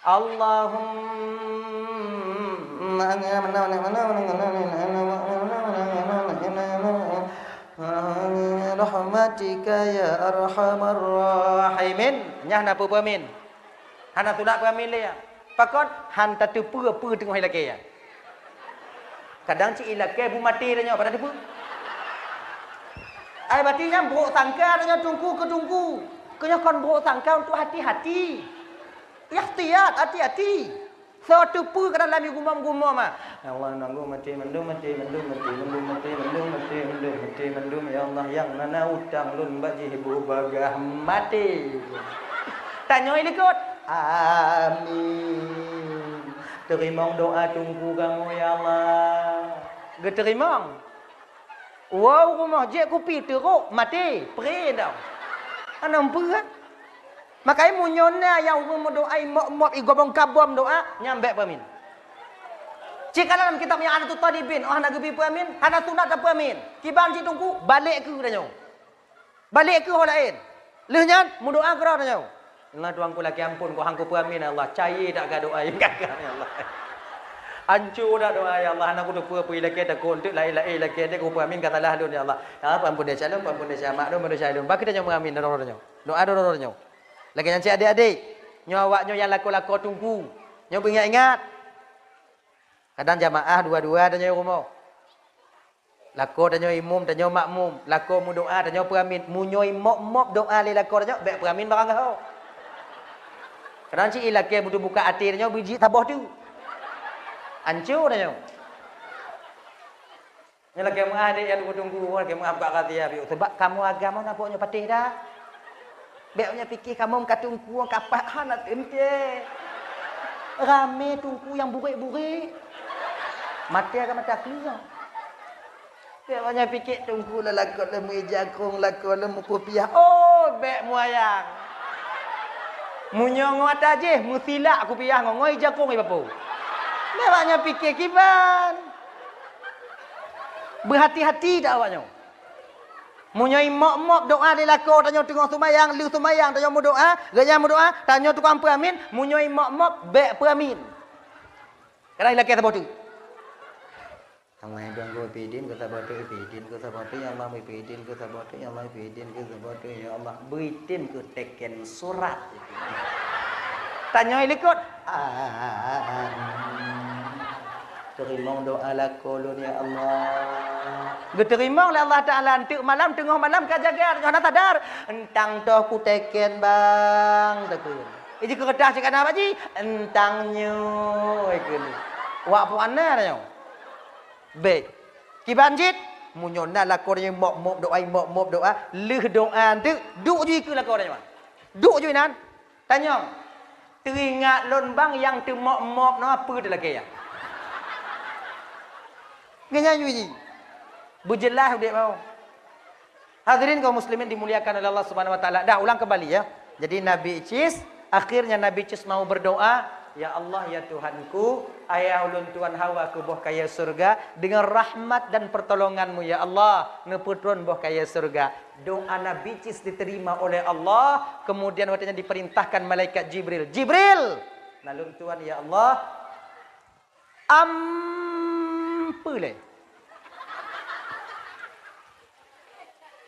Allahumma rahmatika ya arhamar rahimin. Nyah na amin. Hana tu nak amin le ya. Pakon han ta tu pu tengah ilake ya. Kadang cik ilake bu mati dah nya pada tu. Ai batinya buruk sangka dah nya tungku ke tungku. Kena kon buruk sangka untuk hati-hati. Ikhtiyat, hati-hati. Satu pu ke dalam gumam-gumam ah. Ya Allah nanggu mati mendum ya Allah yang nana utang lun baji ibu bagah mati. Tanya ini kot. Amin. Terima doa tunggu kamu ya Allah. Geterima. Wow rumah je kopi teruk mati. Peri dah. Anam pu kan? Makanya munyona yang berdoa mok igobong kabom doa nyambek pamin. Jika dalam kitab yang ada tu tadibin, nak gebi pamin, hana sunat tak pamin. Kiban cik tungku balik ke dah nyau. Balik ke orang lain. Lehnya berdoa ke dah nyau. Allah tuanku laki ampun ko hangku pamin Allah. Cair tak ga doa yang gagal ya Allah. Hancur dah doa ya Allah. Anak aku tu pergi laki tak untuk lain-lain laki dia ko pamin katalah dun ya Allah. Ya ampun dia calon, ampun dia sama do manusia dun. Bagi dia nyau mengamin dah nyau. Doa dah nyau. Lagi yang cik adik-adik, nyawaknya yang laku-laku tunggu. Nyo ingat-ingat. Kadang jamaah dua-dua dan nyo rumah. Laku dan nyo imum dan nyo makmum. Laku mu doa dan nyo peramin. Mu nyo mop doa le laku dan nyo baik peramin barang kau. Kadang cik ilake buka hati dia biji tabah tu. Hancur dia. Nya laki mengadik yang tunggu laki mengapa kata dia sebab kamu agama nampaknya patih dah. Beknya fikir kamu katungku kapak hanat ente. Rame tungku yang burik-burik. Mati akan mata keluar. Beknya fikir tungku lakon lemu jagung lakon lemu kopiah. Oh, bek muayang. Munyong ngata je, musilak kopiah ngoi jagung ibapu. Beknya fikir kiban. Berhati-hati dah awaknya. Munyai mok-mok doa di lako tanya tengah sumayang, lu sumayang tanya mu doa, gaya mu doa, tanya tukang peramin, munyai mok-mok bek peramin. Kerana laki tak bodoh. Amai dong go pidin ko saboto pidin ko saboto yang Allah pidin ko saboto yang Allah pidin ko saboto ya Allah beritin ko teken surat. Tanya ikut. Terima doa lakolun ya Allah. Diterima oleh Allah Ta'ala. Nanti malam, tengah malam kau jaga. Jangan sadar. Entang toh ku teken bang. Ini kertas cakap apa ji? Entangnya. Wak puana dah. Baik. Kibanjit. Munyona lakornya mok-mok doa. Mok-mok doa. Leh doa. Duk je ke lakornya. Duk je nan. Tanya. Teringat lon bang yang tu mok-mok no apa dia lagi ya? Gaya yuji. Berjelas dia mau. Hadirin kaum muslimin dimuliakan oleh Allah Subhanahu wa taala. Dah ulang kembali ya. Jadi Nabi Cis, akhirnya Nabi Cis mau berdoa, ya Allah ya Tuhanku, ayah ulun tuan Hawa ke boh kaya surga dengan rahmat dan pertolonganmu ya Allah, neputron boh kaya surga. Doa Nabi Cis diterima oleh Allah, kemudian waktunya diperintahkan malaikat Jibril. Jibril, nalun tuan ya Allah, ampule.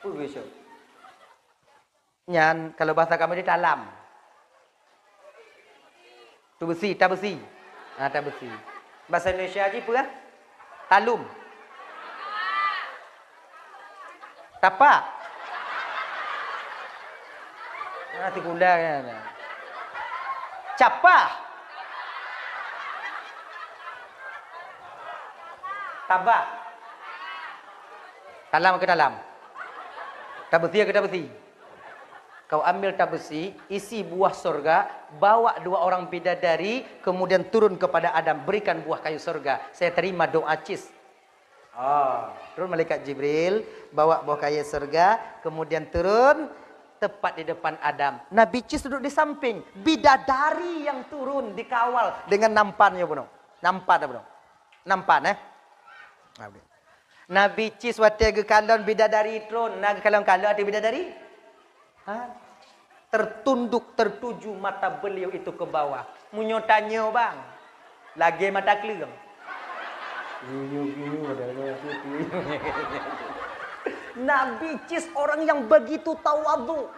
Begitu. Nyan kalau bahasa kami di dalam. Tu besi, tak besi. Tak besi. Bahasa Indonesia aja apa? Talum. Tapak. Nanti gula kan. Capah. Tabak. Dalam ke dalam. Tak besi ke tak besi? Kau ambil tak besi, isi buah surga, bawa 2 orang bidadari, kemudian turun kepada Adam, berikan buah kayu surga. Saya terima doa Cis. Turun malaikat Jibril, bawa buah kayu surga, kemudian turun tepat di depan Adam. Nabi Cis duduk di samping, bidadari yang turun dikawal dengan nampannya bunuh. Nampan bunuh. Nampan Nabi Cis waktu ke kalon bidadari turun, nak kalon-kalon ada bidadari? Tertunduk tertuju mata beliau itu ke bawah. Munyo tanya bang, lagi mata keling. Nabi Cis orang yang begitu tawadhu,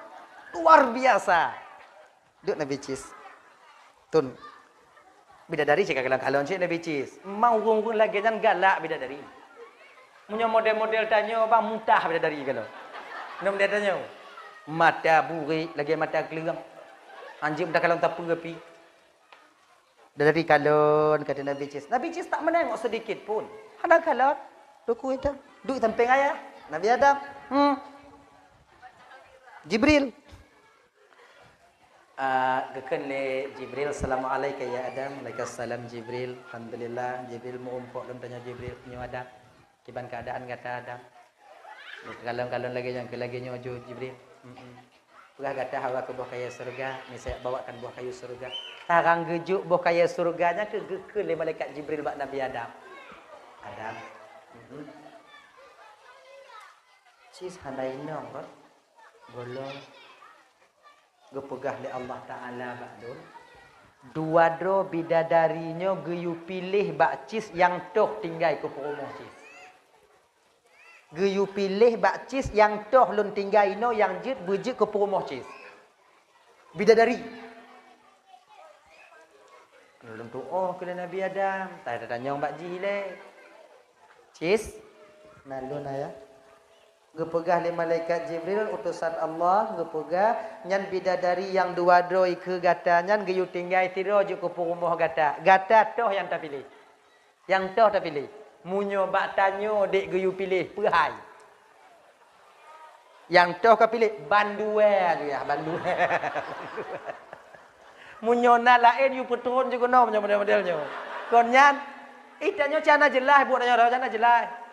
luar biasa. Duduk Nabi Cis. Tun. Bidadari cakap kalon-kalon cik Nabi Cis. Mau rung lagi jangan galak bidadari. Punya model-model tanya bang mudah bidadari kalau. Nom dia tanya. Mata burik lagi mata kelerang. Anjing dah kalon tak pergi. Dari kalon kata Nabi Cis. Nabi Cis tak menengok sedikit pun. Ada kalon. Duku itu. Duk samping ayah. Nabi Adam. Jibril. Gekene Jibril. Assalamualaikum ya Adam. Waalaikumsalam Jibril. Alhamdulillah. Jibril mengumpuk dan tanya Jibril. Punya Adam. Kiban keadaan kata Adam. Kalon-kalon lagi yang lagi nyojo Jibril. Pernah kata Hawa ke buah kayu surga. Ni saya bawakan buah kayu surga. Tarang gejuk buah kayu surganya ke le malaikat Jibril bak Nabi Adam. Adam. Cis handai nong kan. Bolong. Gepegah le Allah Taala bak dun. 2 dro bidadarinya geyu pilih bak Cis yang toh tinggal ke perumahan Cis. Geyu pilih bak Cis yang toh lun tinggal ino yang jit berjit ke perumahan Cis. Bidadari. Lun tu oh ke Nabi Adam. Tak ada tanya bak ji le. Cis. Nalun ayah. Gepegah li malaikat Jibril utusan Allah gepegah nyan bidadari yang dua doi ke gata nyan geyu tinggai tiro je ke rumah gata. Gata toh yang tak pilih. Yang toh tak pilih. Munyo bak tanyo dek geyu pilih pehai. Yang toh ka pilih bandue tu ya, bandue. Munyo na lain yu petron je kono model-modelnya. Kon nyan itanyo cana jelas buat tanyo cana jelas.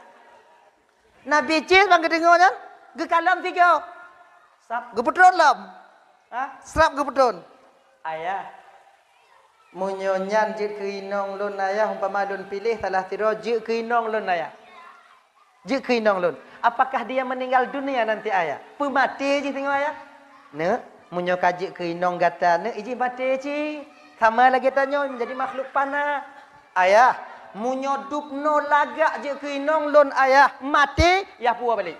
Nabi cis bang kedengarnya, ke kalam tiga. Sap, gepetron lam. Ha? Serap gepetron. Ayah. Munyonyan jit keinong lun ayah umpama lun pilih salah tiro jit keinong lun ayah. Jit keinong lun. Apakah dia meninggal dunia nanti ayah? Pemati je tengok ayah. Ne, munyo kajik keinong gata ne iji mati ci. Sama lagi tanya menjadi makhluk panah. Ayah, munyo dupno lagak je keinong lun ayah mati ya puas balik.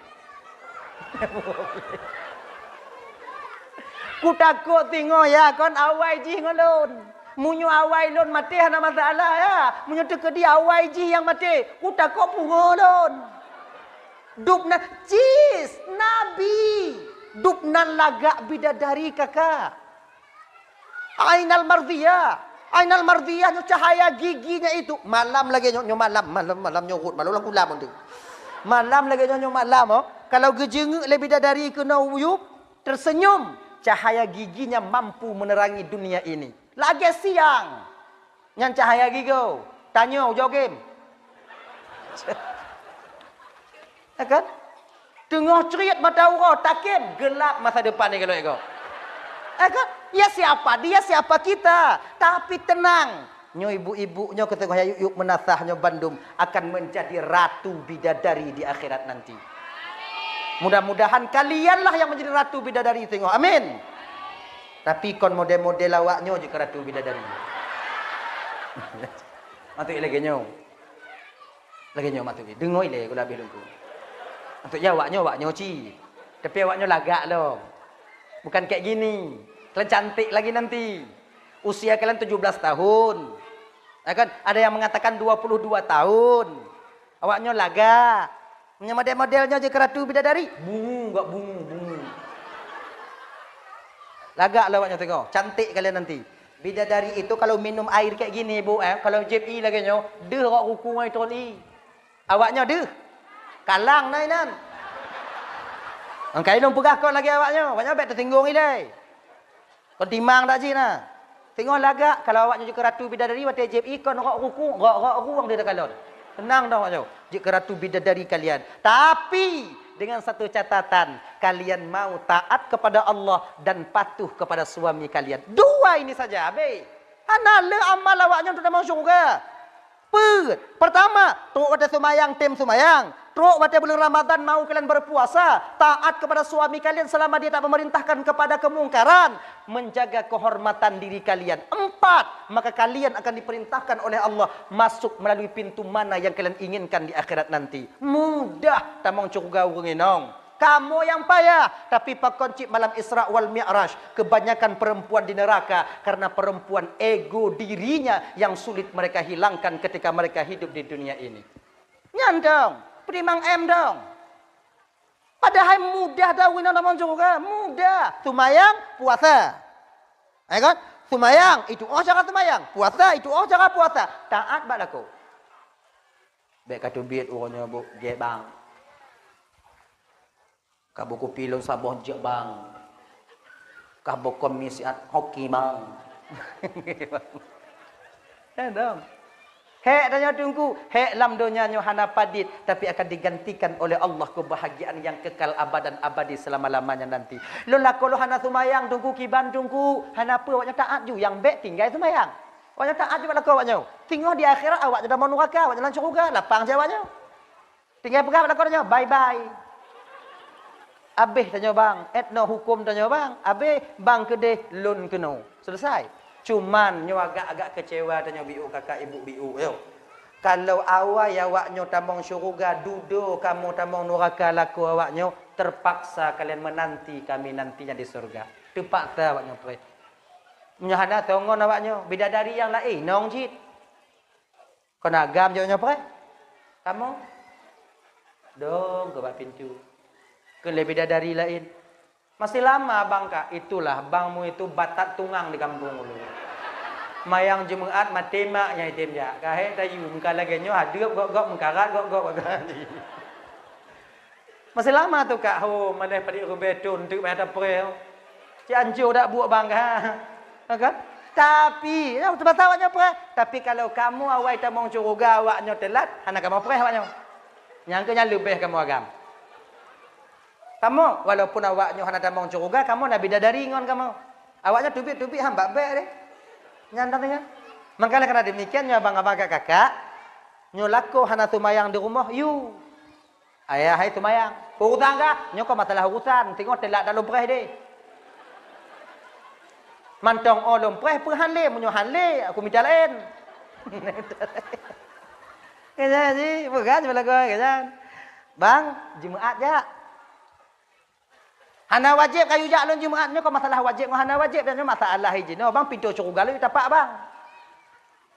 Ku takut tengok ya kon awai ji ngolon. Munyo awai lun mati hana masalah ya. Munyo teke dia awai ji yang mati. Ku takut pungo lun. Dupna cis nabi. Dupna lagak bidadari kakak. Ainal mardiyah. Ainal mardiyah cahaya giginya itu malam lagi nyo malam nyohut malam kulam tu. Malam lagi nyo malam oh. Kalau gejenguk lebih dari kena uyup tersenyum cahaya giginya mampu menerangi dunia ini. Lagi siang nyan cahaya gigi tanya jogim. Ya kan? Tengah cerit mata ura takin gelap masa depan ni kalau ego. Kan? Ya siapa? Dia siapa kita? Tapi tenang. Nyo ibu-ibu nyo ketika yuk menasah nyo Bandung akan menjadi ratu bidadari di akhirat nanti. Mudah-mudahan kalianlah yang menjadi ratu bidadari tengok. Amin. Tapi kon model-model awak nyo je ratu bidadari. Matuk lagi nyo. Lagi nyo matuk. Dengoy le kula bilungku. Matuk ya awak nyo ci. Tapi awak nyo lagak loh. Bukan kayak gini. Kalian cantik lagi nanti. Usia kalian 17 tahun. Ya kan? Ada yang mengatakan 22 tahun. Awaknya laga. Model-modelnya je keratu bidadari. Bungu, enggak bungu. Laga lah awaknya tengok. Cantik kalian nanti. Bidadari itu kalau minum air kayak gini, Bu. Kalau JPI lagi nyo. Deh awak hukum ai toli. Awaknya deh. Kalang nainan. Angkai dong pegah kau lagi awaknya. Awaknya baik tersinggung ini. Kau timang tak cina? Tengok lagak kalau awaknya juga ratu bidadari waktu JPI kon rok ruku, rok ruang dia kalon. Tenang dah awaknya. Jika ratu bidadari kalian. Tapi dengan satu catatan, kalian mau taat kepada Allah dan patuh kepada suami kalian. Dua ini saja, abe. Hanale amal awaknya untuk dalam syurga. Pertama, teruk waktu sumayang, tim sumayang. Teruk waktu bulan Ramadan mau kalian berpuasa. Taat kepada suami kalian selama dia tak memerintahkan kepada kemungkaran. Menjaga kehormatan diri kalian. 4, maka kalian akan diperintahkan oleh Allah masuk melalui pintu mana yang kalian inginkan di akhirat nanti. Mudah tamang curga uringinong. Kamu yang payah. Tapi pakoncik malam Isra wal Mi'raj. Kebanyakan perempuan di neraka. Karena perempuan ego dirinya yang sulit mereka hilangkan ketika mereka hidup di dunia ini. Nyandong. Perimang M dong. Padahal mudah dah wina namang juga. Mudah. Sumayang, puasa. Ya kan? Sumayang, itu cara sumayang. Puasa, itu cara puasa. Taat bak laku. Baik kata biat orangnya bu, dia bang. Kabo kopi lo sabon je bang. Kabo komisiat hoki bang. Ya dong. Hek tanya tunggu, hek lam dunia nyo hana padit, tapi akan digantikan oleh Allah kebahagiaan yang kekal abadan abadi selama-lamanya nanti. Lo lako lo hana sumayang tunggu kiban tunggu, hana apa awaknya taat ju yang bek tinggal sumayang. Awaknya taat ju lako awaknya. Tinggal di akhirat awak jadi mau neraka, awak jalan syurga, lapang jawabnya. Tinggal pegang lako nya, bye bye. Abeh tanya bang, etno hukum tanya bang, abeh bang kedeh lun keno. Selesai. Cuman nyo agak-agak kecewa tanya biu kakak ibu biu yo. Kalau awak awaknyo tamong syurga dudo kamu tamong neraka laku awaknyo terpaksa kalian menanti kami nantinya di surga. Terpaksa awaknyo pre. Menyahana tongon awaknyo bidadari yang lain nong jit. Kena agam jo nyo pre. Kamu dong ke bak pintu. Ke lebih dari lain. Masih lama bang kak. Itulah bangmu itu batat tungang di kampung dulu. Mayang Jumaat matemak nya item ya. Kahe tayu muka lagi nyo hadup gok mengkarat gok. Masih lama tu kak. Ho mana pada rubetun untuk mata prel. Ci ancu dak buat bang kan? Tapi, betul-betul awaknya preh. Tapi kalau kamu awak tak mau curuga awaknya telat, hana kamu preh awaknya. Nyangkanya lebih kamu agam. Kamu walaupun awaknya hana tak mau curuga, kamu nabi dadari ngon kamu. Awaknya tubik-tubik hamba bek deh. Nyandang dengan. Makanya karena demikian ya abang-abang kakak, nyolako hana tumayang di rumah, you. Ayah hai tumayang. Hutang kah? Nyoko masalah urusan, tengok telat dalam preh deh. Mantong olom preh perhanle munyo hanle aku minta lain. Kaya sih, bukan cuma kaya. Bang, Jumaat ya. Hana wajib kayu jak lon Jumaat nyo kau masalah wajib ngah hana wajib dan masalah hiji no bang pintu curuga lu tapak bang.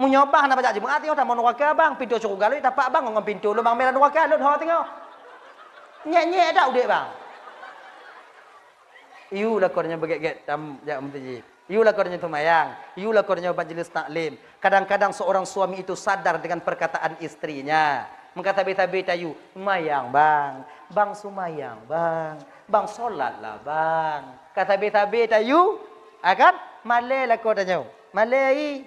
Munyo bang hana bajak Jumaat yo tak mau neraka bang pintu curuga lu tapak bang ngom pintu lu bang merah neraka lu ho tengok. Nyek-nyek dak udik bang. Iu lakornya begek-gek tam jak mentaji. Iu lakornya tumayang, iu lakornya majelis taklim. Kadang-kadang seorang suami itu sadar dengan perkataan istrinya. Mengkata-beta tayu, mayang bang, bang sumayang bang, bang solatlah bang. Kata beta tayu, akan malai lakornya, malai.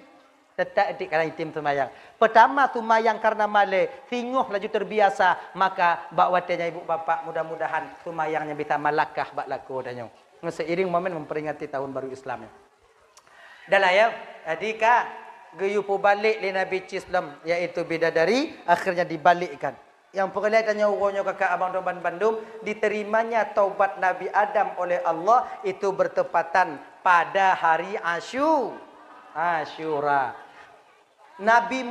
Tetap edik karena itim tumayang. Pertama tumayang karena malai, tinguh laju terbiasa, maka bak watenya ibu bapak mudah-mudahan tumayangnya bisa malakah bak lakornya. Seiring momen memperingati tahun baru Islamnya. Dah lah ya, jadi kak, geyupu balik li Nabi Islam, iaitu bidadari, akhirnya dibalikkan. Yang perlihatannya uronya kakak abang Doban Bandung, diterimanya taubat Nabi Adam oleh Allah, itu bertepatan pada hari Asyura. Nabi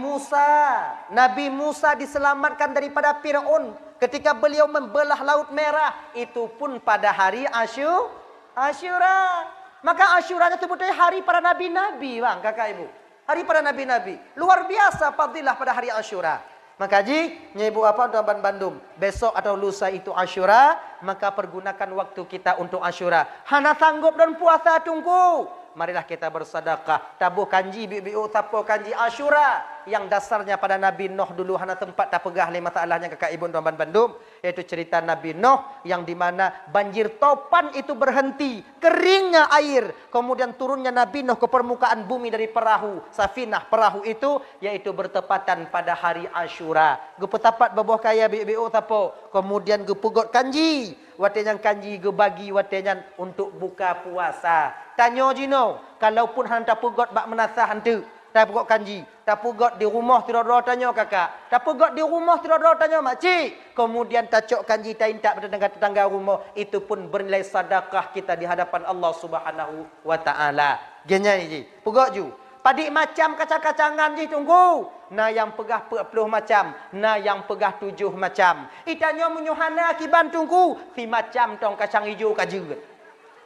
Musa diselamatkan daripada Fir'aun, ketika beliau membelah Laut Merah, itu pun pada hari Asyura. Maka Asyuranya sebutnya hari para nabi-nabi bang kakak ibu. Hari para nabi-nabi. Luar biasa fadilah pada hari Asyura. Maka ibu apa Doban Bandung. Besok atau lusa itu Asyura. Maka pergunakan waktu kita untuk Asyura. Hana sanggup dan puasa tunggu. Marilah kita bersedekah. Tabuh kanji biu tapo kanji Asyura. Yang dasarnya pada Nabi Nuh dulu. Hana tempat tak pegah lima masalahnya kakak ibu Doban Bandung. Yaitu cerita Nabi Nuh. Yang dimana banjir topan itu berhenti. Keringnya air. Kemudian turunnya Nabi Nuh ke permukaan bumi dari perahu. Safinah perahu itu. Yaitu bertepatan pada hari Asyura. Gepetapat babuh kaya biu tapo. Kemudian gepugot kanji. Watenyan kanji gebagi watenyan untuk buka puasa. Tanya jino, kalaupun hang tak pugot bak menasah hantu, tak pugot kanji, tak pugot di rumah tidur-tidur tanya kakak, tak pugot di rumah tidur-tidur tanya makcik, kemudian tacok kanji taintak pada tetangga rumah, itu pun bernilai sedekah kita di hadapan Allah Subhanahu wa taala. Genya ni, pugot ju. Padik macam kacang-kacangan je tunggu. Na yang pegah 40 macam, na yang pegah 7 macam. Itanya menyuhana akiban tunggu, si macam tong kacang hijau kaje.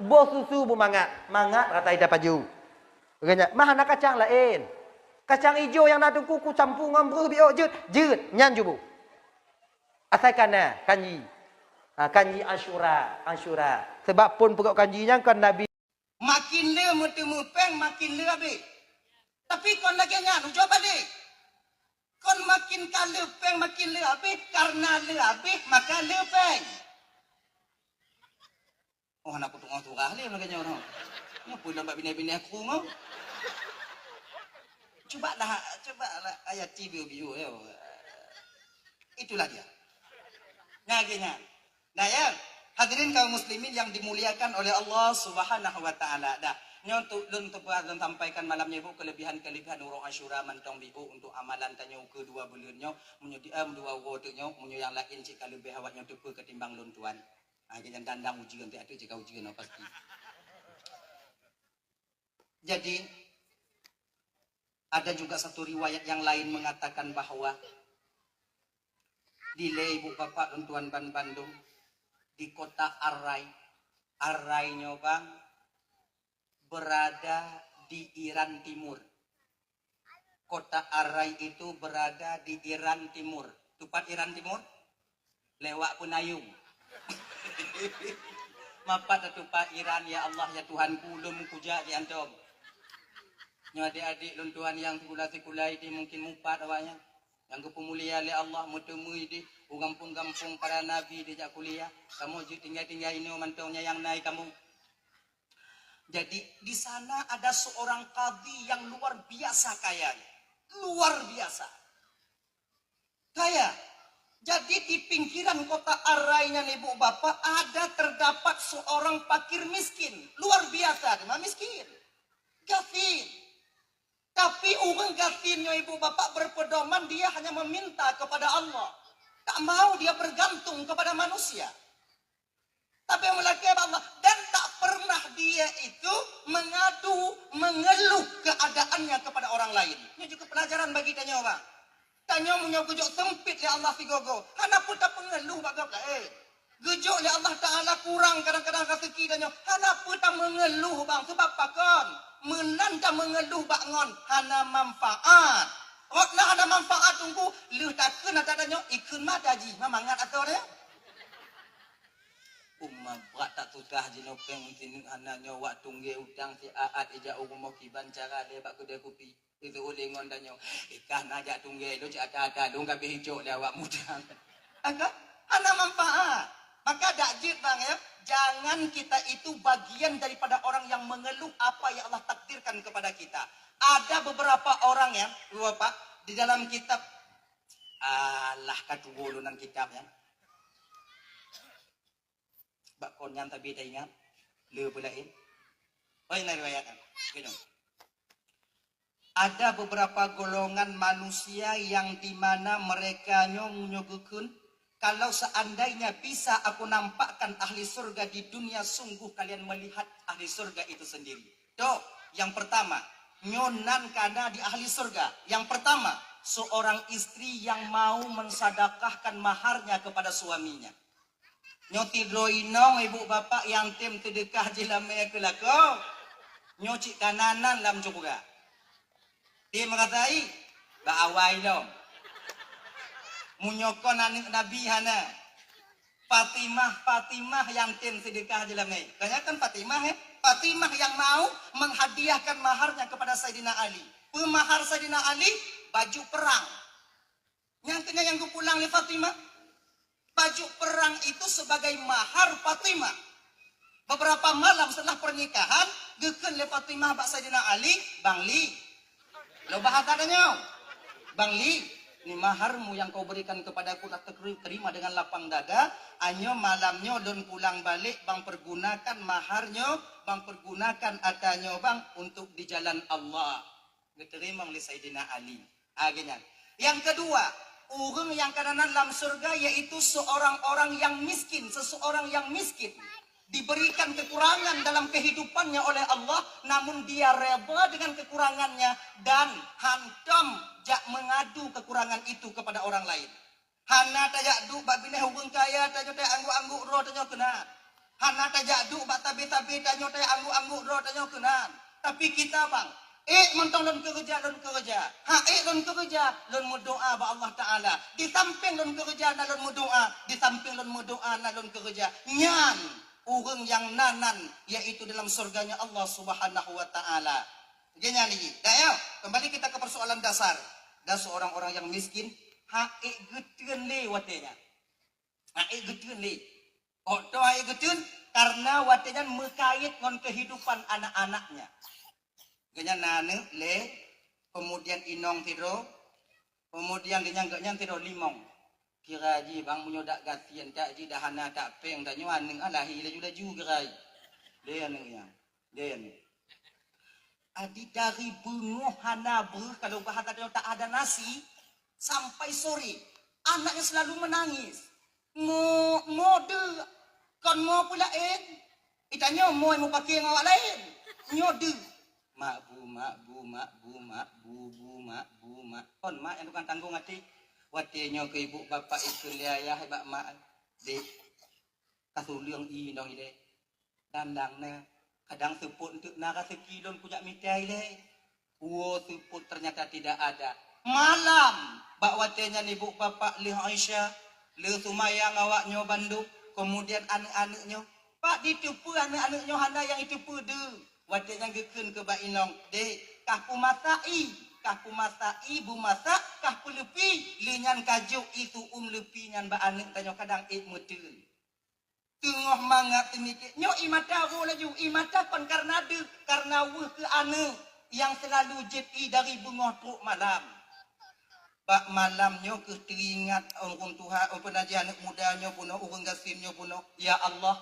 Bos susu bu mangat kata ida paju. Ganya, mah nak kacang lain. Kacang hijau yang nak tunggu ku campur ngambru bio jut nyan ju bu. Asalkan kanji. Kanji Asyura. Sebab pun pegak kanjinya kan Nabi makin le metemu peng makin le abe. Tapi kon lagi ngan coba deh. Kon makin kale peng makin le abe karena le abe maka le peng. Oh anak putung turah le lagi nyono. Ngapu nampak bini-bini aku mau. Coba lah ayat biu ya. Itulah dia. Ngaginya. Nah ya, hadirin kaum muslimin yang dimuliakan oleh Allah Subhanahu wa taala. Dah, nyontuk untuk sampaikan malamnya Ibu kelebihan-kelebihan urang Asyura mantong Ibu untuk amalan tanya kedua bulannya menyedi dua wodonya munyo yang lain jika lebih awaknya tepe ketimbang lon tuan. Jangan dandang ujian tu ada jika ujian pasti. Jadi ada juga satu riwayat yang lain mengatakan bahwa di Ibu Bapak dan Tuan Bandung di kota Arrainya bang berada di Iran Timur. Kota Arrai itu berada di Iran Timur. Tepat Iran Timur? Lewat Penayung. Mapat tu Pak Iran ya Allah ya Tuhan kulum kuja di antum. Nyo adik-adik lun Tuhan yang sekulai di mungkin mupat awaknya. Yang kepemulia oleh Allah mutemui di gampung-gampung para nabi di jak kuliah. Kamu tinggal-tinggal ini mantaunya yang naik kamu. Jadi di sana ada seorang qadhi yang luar biasa kayanya. Luar biasa. Kaya. Jadi di pinggiran kota Arainya nih Bu Bapak ada terdapat seorang fakir miskin. Luar biasa, dia miskin. Gafin. Tapi orang gafinnya Ibu Bapak berpedoman dia hanya meminta kepada Allah. Tak mau dia bergantung kepada manusia. Tapi yang melakukan Allah. Dan tak pernah dia itu mengeluh keadaannya kepada orang lain. Ini juga pelajaran bagi tanya orang. Tanya punya gejok sempit ya Allah si gogo. Hana pun tak pengeluh bagap lah Gejok ya Allah Ta'ala kurang kadang-kadang rezeki tanya. Hana pun tak mengeluh bang. Sebab apa kan? Menanda mengeluh bangon. Hana manfaat. Waklah hana manfaat tunggu. Luh takkan ada tanya. Ikun mah daji. Mamangat atau dia? Umma berat tak tutah jinopeng. Sini hana nyawa tunggu utang si aat. Ijak umum kiban cara dia bak kedai kopi. Itu oleh ngon danyo. Ikan ajak tunggai lo cak ada dong kabeh hijau lewat mudah. Agak ana manfaat. Maka dakjit bang ya, jangan kita itu bagian daripada orang yang mengeluh apa yang Allah takdirkan kepada kita. Ada beberapa orang ya, Bapak, di dalam kitab Allah katugulunan kitabnya. Bak konyan tapi tak ingat. Le bulain. Oh ini riwayatkan. Gini. Ada beberapa golongan manusia yang dimana mereka nyogukun kalau seandainya bisa aku nampakkan ahli surga di dunia sungguh kalian melihat ahli surga itu sendiri. Tuh, yang pertama, nyonan karena di ahli surga. Yang pertama, seorang istri yang mau mensadakahkan maharnya kepada suaminya. Nyoti droinong ibu bapak yang tim sedekah jilame kelako. Nyocik kananan lam juga. Dia mengatai, ba'awai dong. Munyokon anak Nabi hana. Fatimah yang tim sedekah jelamai. Kayaknya kan Fatimah ya. Fatimah yang mau menghadiahkan maharnya kepada Sayyidina Ali. Pemahar Sayyidina Ali, baju perang. Nyangkanya yang pulang oleh Fatimah. Baju perang itu sebagai mahar Fatimah. Beberapa malam setelah pernikahan, geken oleh Fatimah bak Sayyidina Ali, Bang Li. Lo bahas adanya, Bang Li, ini maharmu yang kau berikan kepadaku tak terima dengan lapang dada. Anyo malamnya don pulang balik, bang pergunakan maharnya, bang pergunakan atanyo bang untuk di jalan Allah. Diterima oleh Sayyidina Ali. Akhirnya. Yang kedua, orang yang kanan dalam surga yaitu seorang-orang yang miskin, seseorang yang miskin. Diberikan kekurangan dalam kehidupannya oleh Allah, namun dia rela dengan kekurangannya dan hantam jak mengadu kekurangan itu kepada orang lain. Hana tajak du bak bineh hubung kaya tanyo tay angguk-angguk ro tanyo kena. Hana tajak du bak tabi-tabi tanyo tay angguk-angguk ro tanyo kena. Tapi kita bang, mentong lon kerja. Lon kerja, lon berdoa ba Allah Taala. Di samping lon kerja na lon berdoa, di samping lon berdoa na lon kerja. Nyan orang yang nanan yaitu dalam surganya Allah Subhanahu wa taala. Gini nih. Dah kembali kita ke persoalan dasar. Dan seorang orang yang miskin, haik geteun le watenya. Haik geteun le. Oto haik geteun karena watenya mekait ngon kehidupan anak-anaknya. Gini nane le, kemudian inong tiro, kemudian dinyang tiro limong. Kira ji bang menyodak gatian tak ji dahana tak peng tak nyuan ning alahi laju gerai. Dia ning yang. Dia ning. Adi dari bunguh hana ber kalau bahasa tak ada nasi sampai sore. Anaknya selalu menangis. Ngode kon mo pula Itanya mo pakai ngawak lain. Nyode. Mak bu. Kon mak yang tukang tanggung hati. Watinya ke ibu bapak itu liayah bak mak di kasuliang dong ide dandangnya kadang seput untuk nara sekilon punya mitai le seput ternyata tidak ada malam bak watinya ibu bapak li Aisyah li Sumayang awaknya Bandung kemudian anak-anaknya pak ditipu anak-anaknya hana yang itu pede wadah yang geken ke bainong deh kahpu masai bu masak kahpu lepi linyan kajuk itu lepi nyan ba anak tanya kadang mutun tengah mangat temikir nyo imata ro laju imata kon karena ke anu yang selalu jeti dari bunga truk malam bak malamnya ke teringat orang Tuhan penaji anak mudanya puno orang gasinnya puno ya Allah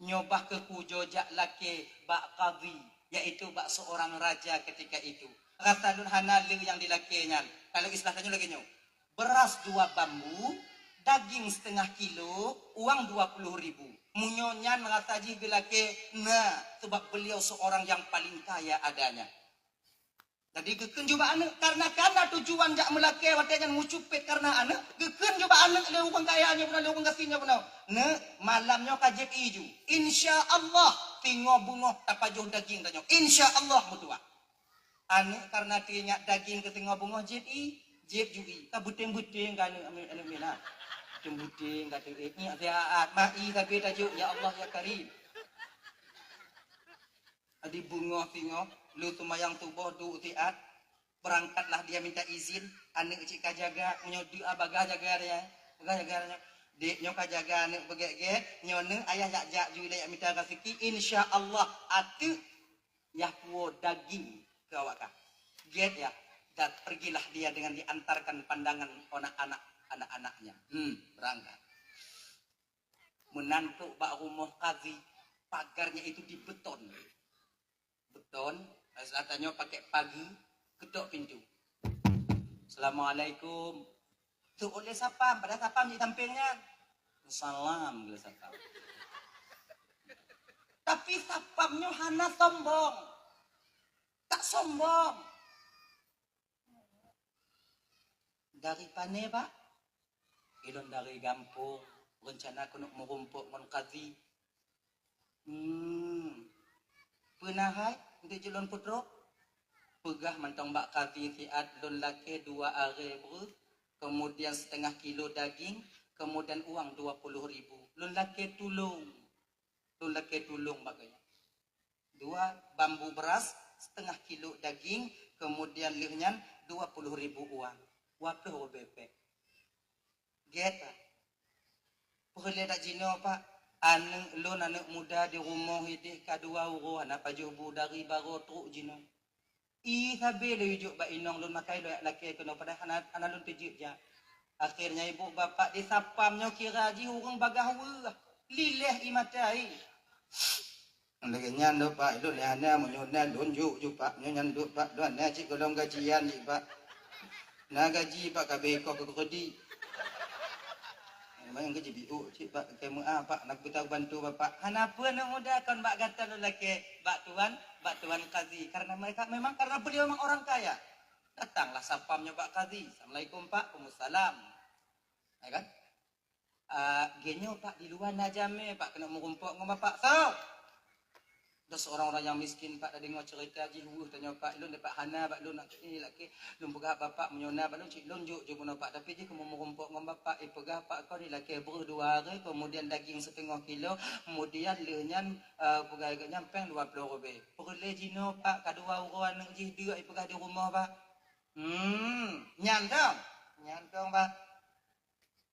nyobah ke kujojak laki bak qadhi yaitu bak seorang raja ketika itu rasalun hanal yang dilakinya kalau istilahnya lagi nyo beras 2 bambu daging setengah kilo uang 20.000 munyonyan mengataji gelake nah sebab beliau seorang yang paling kaya adanya. Jadi geken juga anak karena tujuan jak melake watanya ngucupet karena anak geken juga anak le orang kayanya pun le orang gasinya pun ne malamnya kajek iju insyaallah tingo bungo tapajuh daging tanyo insyaallah mutua anak karena tinyak daging ke tingo bungo jet jugi ta buteng-buteng kan anu mina buteng kata ni ada mai tapi tajuk ya Allah ya Karim adi bungo tingo lu tumayang tubuh du tiat berangkatlah dia minta izin anak cik kajaga nyo doa bagah jaga dia dek nyo kajaga anak begege nyo ne ayah jak ju dia minta rezeki insyaallah atu yah puo daging ke awak get ya dan pergilah dia dengan diantarkan pandangan anak-anaknya berangkat menantu bak rumah kazi pagarnya itu di beton tanya pakai pagi ketuk pintu. Assalamualaikum. Tu oleh sapam, pada sapam di sampingnya. Salam oleh sapam. Tapi sapamnya hana sombong. Tak sombong. Dari pane pak? Ilon dari gampung. Rencana aku nak merumpuk mon kazi. Pernah hai? Untuk jalan putro pegah mentong bak kazi tiat lon lake 2 are bro kemudian setengah kilo daging kemudian uang 20.000 lon lake tulung bagainya 2 bambu beras setengah kilo daging kemudian lihnya 20.000 uang wapeh BP get pak boleh tak jino pak anak muda di rumah hidih kadua uro anak pajubu dari baru truk jino sabi le ujuk ba inong lun makai lo laki kena pada anak lun pejik ja akhirnya ibu bapak disapamnya kira ji urang bagahwa lileh imatai lagi nyando pak itu lehana menyona donjuk ju pak nyando pak don na cik golong gajian ji pak na gaji pak kabe ko kredi Memang gaji biu cik pak kamu pak nak kita bantu bapak. Kenapa nak muda kon bak kata lelaki bak tuan kazi karena mereka memang karena beliau memang orang kaya. Datanglah sapamnya bak kazi. Assalamualaikum pak, Waalaikumsalam. Ya kan? Genyo pak di luar najame pak kena merumpuk dengan bapak. So. Ada seorang-orang yang miskin pak tadi ngau cerita ji tanya pak lun dapat hana pak lun nak ni laki lun pegah bapak menyona pak lun cik lun juk pun pak tapi je kamu merumpuk dengan bapak pegah pak kau ni laki berdua hari kemudian daging setengah kilo kemudian lenyan pegah nyampeng 20.000 perle jino pak kadua orang nak ji dia pegah di rumah pak nyantong pak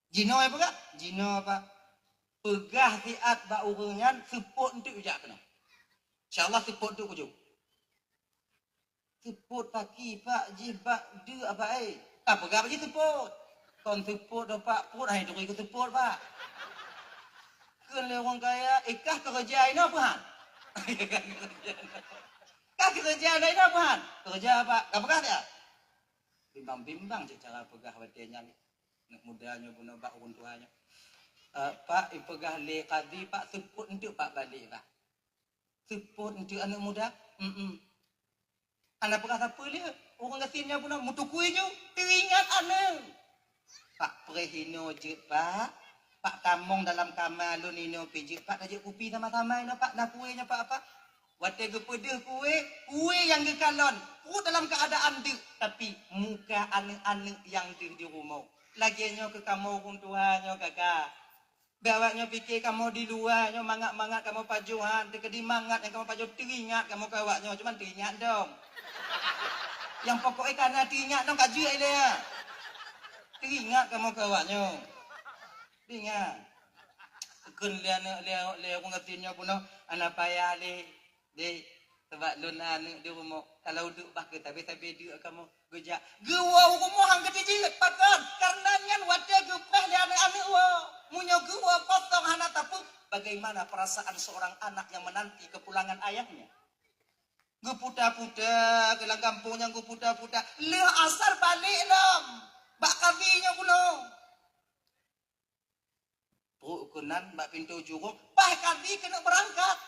jino pak pegah tiat pak urungan support untuk ujak kena InsyaAllah support tu kujuk. Support pagi pak jibak dia apa apa gak je support. Kon support do pak put hai tu ikut support pak. Keun le orang kaya ikah kerja ini apa han? Kah kerja ini apa han? Kerja pak, kapakah dia? Bimbang-bimbang cara pegah watinya nak mudanya pun pak urun tuanya. Pak ipegah le qadi pak support untuk pak balik pak. Support untuk anak muda. Anak pernah apa dia? Orang kasihnya pun mutukui je. Teringat anak. Pak Prehino je pak. Pak Kamong dalam kamar lu nino pijik. Pak tajik kupi sama-sama ini pak. Nak kuenya pak apa? Waktu kepada kue yang gekalon. Kue dalam keadaan dia. Tapi muka anak-anak yang dia di rumah. Laginya ke kamu orang tuanya kakak. Bawaknya fikir kamu di luar, nyo mangat-mangat kamu pajuan, tekedi mangat yang kamu paju teringat kamu kawaknya, cuman teringat dong. Yang pokoknya karena teringat dong kaji ya. Teringat kamu kawaknya. Teringat. Kun lian pengertiannya puno anak payah le sebab lun anu di rumah kalau duduk bakal tapi duduk kamu gejak gua rumah hang gede jirat pakan karena nyan wadah gupah li anak-anak wa munyo gua potong hana tapu bagaimana perasaan seorang anak yang menanti kepulangan ayahnya guputa-puta kelang kampungnya guputa-puta le asar balik lam bak kavinya kuno ukunan mbak pintu jurung pah kali kena berangkat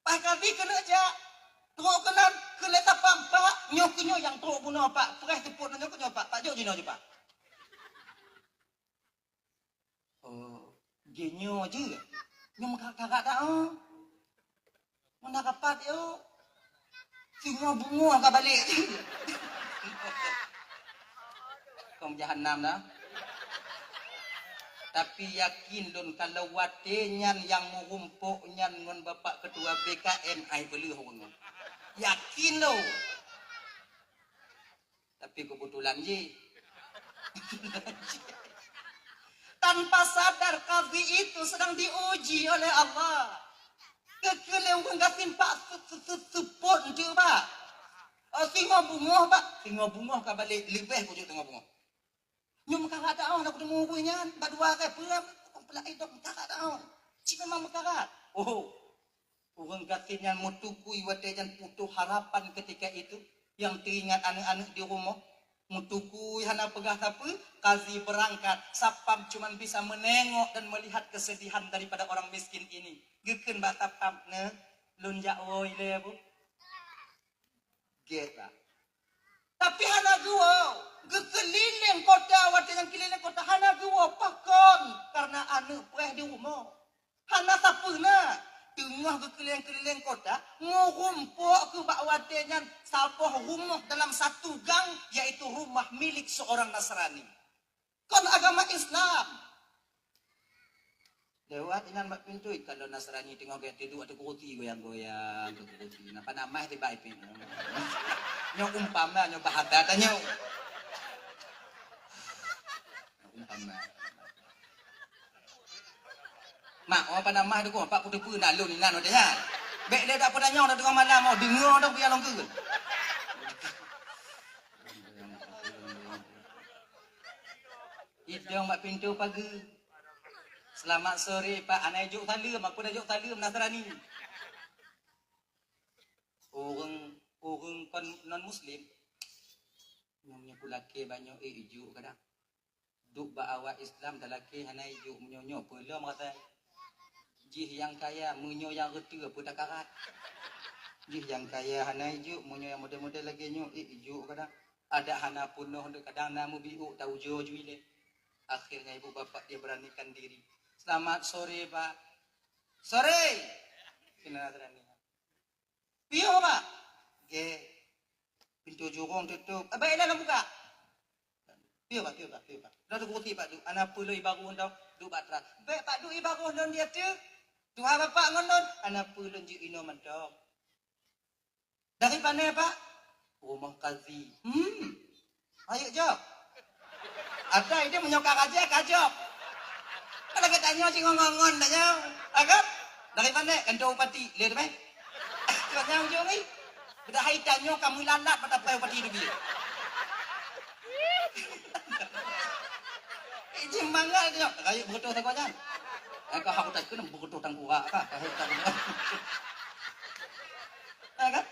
pah kali kena aja teruk kenan keleta pampak nyokunyo yang teruk puno pak fresh tepuk nyokunyo pak jauh jino je pak oh genyo je nyom kakak dah mana kapat yo singa bunga ka balik kau jahanam dah. Tapi yakin don kalau watenyan yang mengumpuk nyan ngon bapak ketua BKN ai beli hong. Yakin lo. Tapi kebetulan je. Tanpa sadar kafi itu sedang diuji oleh Allah. Kekelewang gafin pak support tu pak. Singa bunga pak. Singa bunga ka balik lebih pujuk tengah bunga. Nyom kakak tahu nak ketemu punya berdua ke pulang pelai dok kakak tahu cik memang kakak orang katanya mutukui watejan putus harapan ketika itu yang teringat anak-anak di rumah mutukui hana pegah apa kazi berangkat sapam cuma bisa menengok dan melihat kesedihan daripada orang miskin ini geken batapam ne lunjak woi le bu geta tapi hana gua keliling kota dengan keliling kota hana gua pakon karena anu pueh di rumah hana sapuna tengah keliling kota ngurumpuk ke bak watenyan sapoh rumah dalam satu gang yaitu rumah milik seorang Nasrani kon agama Islam lewat inan mak pintu kalau Nasrani tengok gaya tidur ada kursi goyang-goyang kursi napa nama di baik pin nyok umpama nyok bahata tanya umpama mak apa nama tu ko pak putu pun alun nan ada ya bek dia dak pernah nyok tengah malam mau dengar dak biar long ke idong mak pintu pagi. Selamat sore Pak, anak juk salam, aku dah juk salam Nasrani. Orang kon non Muslim, namanya pulake banyak ijuk kadang. Duk bawa Islam dalake anak ijuk menyonyo belum kata. Jih yang kaya menyo yang retu apa tak karat. Jih yang kaya anak ijuk menyo yang model-model lagi nyo ijuk kadang. Ada hana punoh kadang namu biu tahu jo juile. Akhirnya ibu bapak dia beranikan diri. Selamat sore Pak. Sore. Kena Nasrani. Piyo Pak? Ge. Pintu jurung tutup. Baiklah nak buka. Piyo Pak, piyo Pak, piyo Pak. Dah terkuti Pak tu. Anak pula ibaru ndau duk batra. Baik Pak du ibaru ndon dia tu. Tuha bapak ngonon. Anak pula ju ino mentok. Dari mana Pak? Rumah Kazi. Ayo jawab. Ada ide menyokak aja kajok. Kalau kita tanya si ngongon tanya, agak dari mana? Kandung pati, lihat apa? Tanya ujung ni, sudah hai tanya kamu lalat pada apa pati itu dia. Ini mangga dia, kayu betul tak kawan? Kau aku tak kena betul tang kuah, kah? Agak,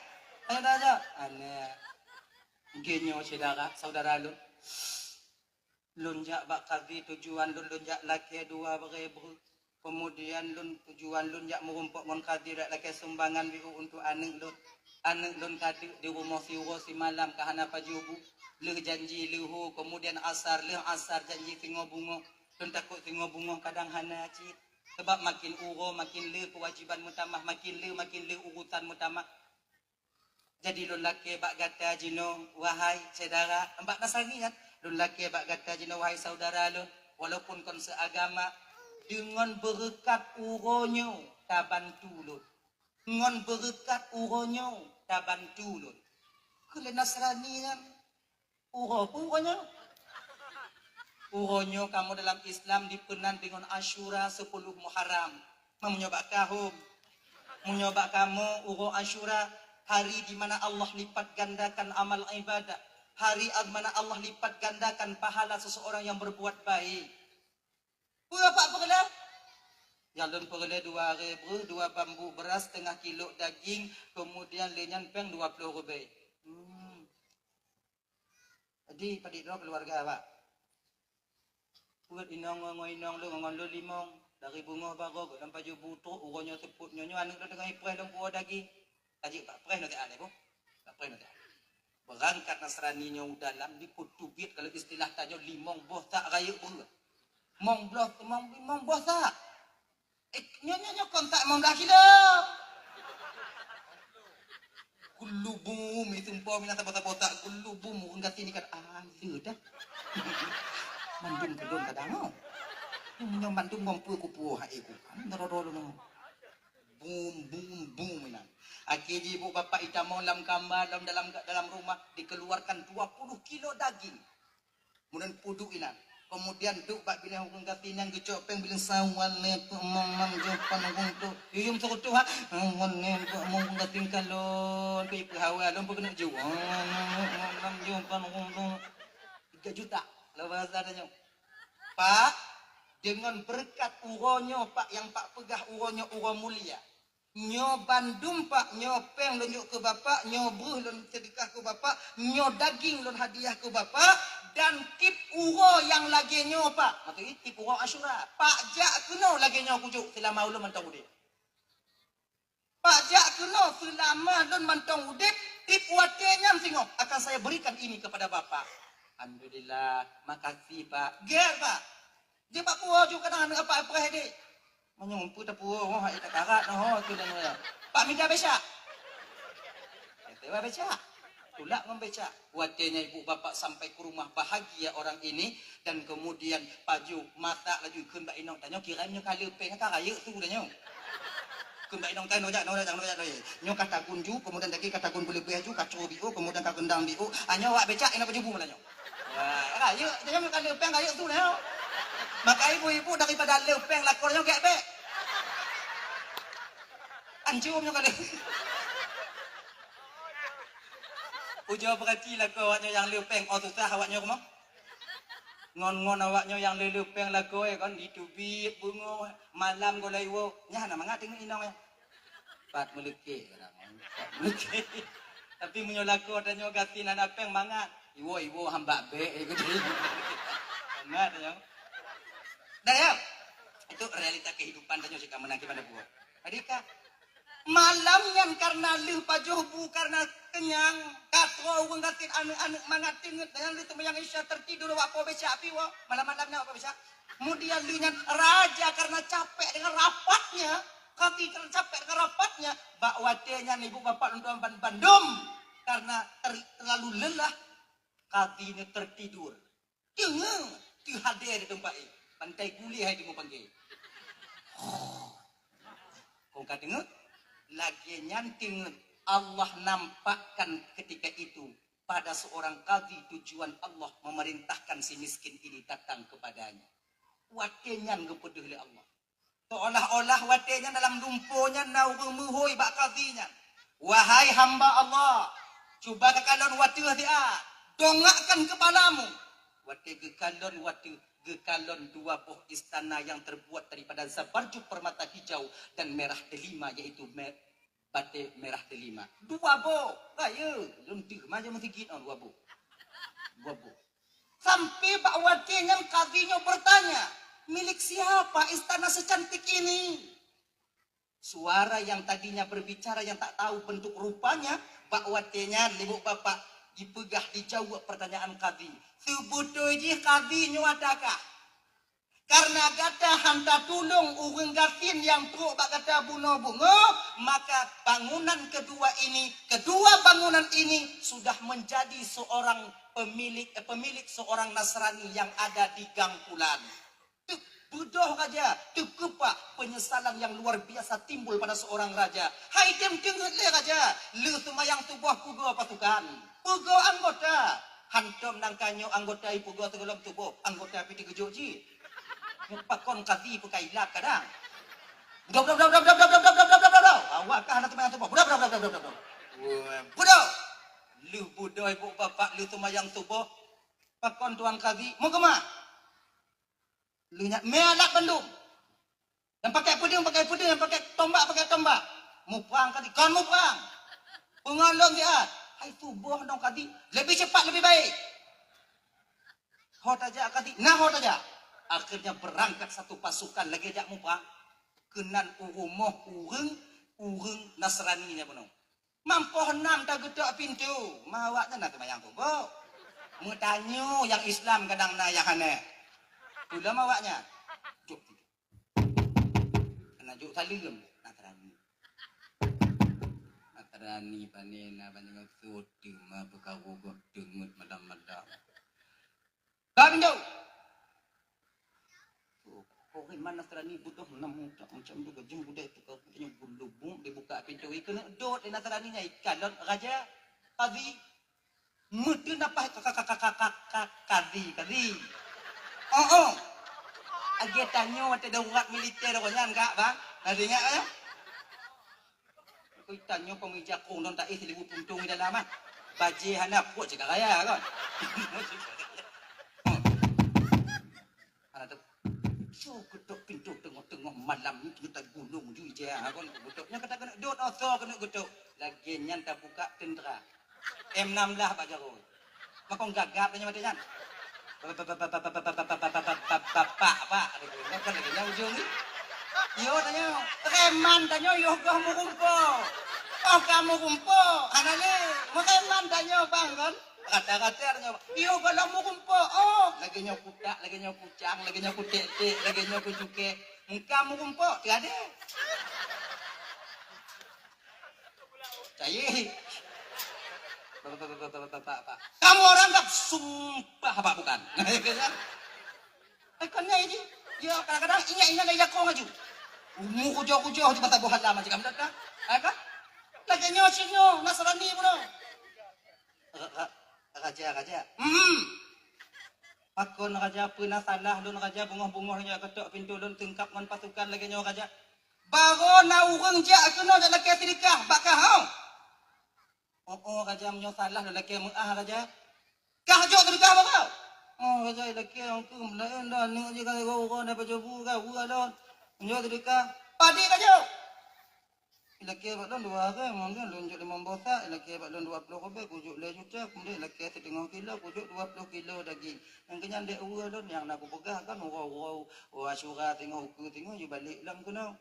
ayo tanya, aneh, genyo saudara lu. Lunjak bak kaki tujuan lunjak laki 2,000. Kemudian tujuan lunjak merumpuk ngon kadi dak laki sumbangan biru untuk anak lun kadi di rumah si malam kahana pajubu leh janji lehu kemudian asar janji tingo bungo lun takut tingo bungo kadang hana cit sebab makin uro makin le kewajiban mutamah makin le urutan mutamah jadi lun laki bak gata jino wahai saudara mbak Nasrani kan lun laki bak gata jino wahai saudara lu walaupun kon seagama dengan berkat uronyo tabantu lun. Dengan berkat uronyo tabantu lun. Kalau Nasrani kan uro pun uronyo. Uronyo kamu dalam Islam dipenan dengan Asyura 10 Muharram. Mau nyoba kahum. Menyoba kamu uro Asyura, hari di mana Allah lipat gandakan amal ibadah. Hari di mana Allah lipat gandakan pahala seseorang yang berbuat baik. Berapa perla? Jalan perla 2.000, 2 bambu beras, setengah kilo daging, kemudian lenyan peng 20 rupiah. Jadi pada itu keluarga awak. Buat inong lu ngon lu limong dari bunga bago dalam baju butuh uronyo seput nyonyo anu dengan ipre dalam buah daging. Kaji pak pre nanti ada bu. Pak pre nanti. Berangkat Nasrani nyo dalam diputubit kalau istilah tajo limong boh tak raya bu. Mong boh tak. Nyo kontak mong dah kilo. Gulubum itu umpama minat botak gulubum enggak ini kan dah. Mandum kedon kadang. Yang mandum mampu kupu hai ku kan doro-doro no. Boom inan. Akhirnya ibu bapak itamo dalam kamar dalam rumah dikeluarkan 20 kilo daging. Kemudian puduk inan. Kemudian duk bak bina hukum gatinang gecok peng bilang sawan ne mang jopan hukum tu. Yuyum sekutu ha. Ngon ne mong gating kalon ke hawa lom pegena jual. Mang jopan hukum tu 3 juta. Lepas adanya. Pak, dengan berkat uronyo Pak yang Pak pegah uronyo uro mulia. Nyo bandum Pak, nyo peng lunjuk ke Bapak, nyo bruh lun sedekah ke Bapak, nyo daging lun hadiah ke Bapak, dan tip uro yang lagi nyo Pak. Maksudnya tip uro Asyura. Pak jak kena lagi nyo kujuk selama ulun mantong udip. Pak jak kena selama lun mantong udip, tip watenya singo akan saya berikan ini kepada Bapak. Alhamdulillah, makasih Pak. Ger Pak. Dia Pak puah juga dengan apa-apa hede. Menyumpu tak puah, oh tak karat, oh tu dan ya. Pak minta beca. Kita beca. Tulak membeca. Watenya ibu bapak sampai ke rumah bahagia orang ini dan kemudian paju mata laju keun Mbak Inong tanya kiranya kali peng ka raya tu dah nyo. Keun Mbak Inong tanya nojak. Nyo kata kunju kemudian lagi kata kun boleh baju kacau biu kemudian ka gendang biu. Anyo wak beca ina baju bumu nyo. Wah, raya jangan kali peng raya tu dah. Maka ibu-ibu daripada lepeng lakornya gak be. Anjumnya kali. Ujo berarti lakor awaknya yang lepeng. Oh susah awaknya kemana? Ngon-ngon awaknya yang lepeng lakor kan ditubit bunga malam golai wo. Nya nama ngat tengok inang ya. Pat melekeh kadang. Tapi menyo lakor dan nyo gati nana peng mangat. Iwo hamba be gitu. Mangat ya. Daya, itu realita kehidupan dan jika menangki pada buah. Adika, malamnya karena lupa jobu karena kenyang, katro ngatin anu mangatin dengan lu yang isya tertidur apa beca api wa malam-malamnya apa beca. Kemudian lunya raja karena capek dengan rapatnya, kaki karena capek dengan rapatnya, bakwatenya ibu bapak untuk Bandung karena terlalu lelah, kakinya tertidur. Jangan dihadir di tempat ini. Pantai guli hai tengok panggil. Kau kata dengar? Lagi nyanting Allah nampakkan ketika itu pada seorang qadhi tujuan Allah memerintahkan si miskin ini datang kepadanya. Watenya ngepedih oleh Allah. Seolah-olah watenya dalam lumpuhnya nauhoi bak qadhinya. Wahai hamba Allah, cuba kekalon watih dia, dongakkan kepalamu. Watih gekalon watih gekalon 2 buah istana yang terbuat daripada zabarjuk permata hijau dan merah delima yaitu batik merah delima. 2 buah. Raya, luntir macam sikit 2 buah. 2 buah. Sampai Pak Wati dengan qadhinya bertanya, milik siapa istana secantik ini? Suara yang tadinya berbicara yang tak tahu bentuk rupanya, Pak Watinya libuk bapak dipegah dijawab pertanyaan qadhi. Sebetulnya qadhi nyuadakah? Karena kata hanta tulung urang gatin yang truk bak kata bunga-bunga, maka kedua bangunan ini sudah menjadi seorang pemilik seorang Nasrani yang ada di Gang Pulan. Bodoh raja, terkepak penyesalan yang luar biasa timbul pada seorang raja. Hai dem dengar le raja, le semayang tubuh pugo pasukan, pugo anggota. Hantum nang kanyo anggota pugo tenggelam tubuh, anggota api digejok ji. Pakon kazi pakai ilat kadang. Budak. Awak kah nak semayang tubuh? Budak. Budak. Lu bodoh ibu bapak lu semayang tubuh. Pakon tuan kazi, mau ke mana? Lu nyak melak Bandung. Yang pakai pedang, yang pakai tombak. Mu perang kadi, kan mu perang. Pengalong dia. Hai tubuh dong kadi, lebih cepat lebih baik. Hot aja kadi, hot aja. Akhirnya berangkat satu pasukan lagi jak mu perang. Kenan urung Nasrani nya beno. Mampu henam tak gedak pintu. Mawaknya nak semayang tubuh. Mu tanyo yang Islam kadang na yang aneh. Pula mawaknya. Juk. Kena juk salim. Natrani panena panjang suti ma bekawu dengut madam-madam. Kami jauh. Orang mana Nasrani butuh 6 muda macam tu gajah budak itu kau punya bulubung dibuka pintu ikan dot di Nasrani nya ikan dan raja kazi mudun apa kazi. Oh. Agi tanyo ada daurat militer ko nyan kak bang. Nadinya ya. Ko tanyo pemijak kong non tak libu puntung di dalam ah. Baje hana puak cakap raya kan. Ana tu. So getok pintu tengah-tengah malam ni kita gunung ju je kan getoknya kata kena dot oso kena getok. Lagi nyan tak buka tentera. M16 Pak Jaro. Makong gagap tanya mati nyan. Bapak kan lagi yang ujung ni. Yo tanya, reman tanya yo kamu kumpul. Oh kamu kumpul, anaknya mau reman tanya bang kan? Kata-kata tanya, yo kalau mau kumpul, oh lagi nyokutak, lagi nyokucang, lagi nyokutek, lagi nyokucuke. Kamu kumpul, tiada. Cai. Bapak. Kamu orang tak sumpah apa bukan? Ikannya ini, ya kadang-kadang ingat ya kau ngaju. Mu kujo di mata buhat lama jika mendat kan? Kan? Lagi nyo Nasrani pun. Raja. Pakon raja pernah salah don raja bungoh-bungohnya ketok pintu don tengkap ngan pasukan lagi nyo raja. Baru na urang jak kena jak laki sedekah bakah hau. Oh raja menyo salah don laki raja. Kah jok sedekah bakau. Oh raja laki aku melayan dah ni je kalau kau nak berjobu kau don. Menyo sedekah. Padi raja. Laki bakdon 2 hari mungkin lunjuk 5 bosak, laki bakdon 20 kobe kujuk 2 juta, kemudian laki setengah kilo kujuk 20 kilo daging. Yang kenyang dek ura don yang nak pegang kan urau asyura tengok ukur tengok je balik lam kena.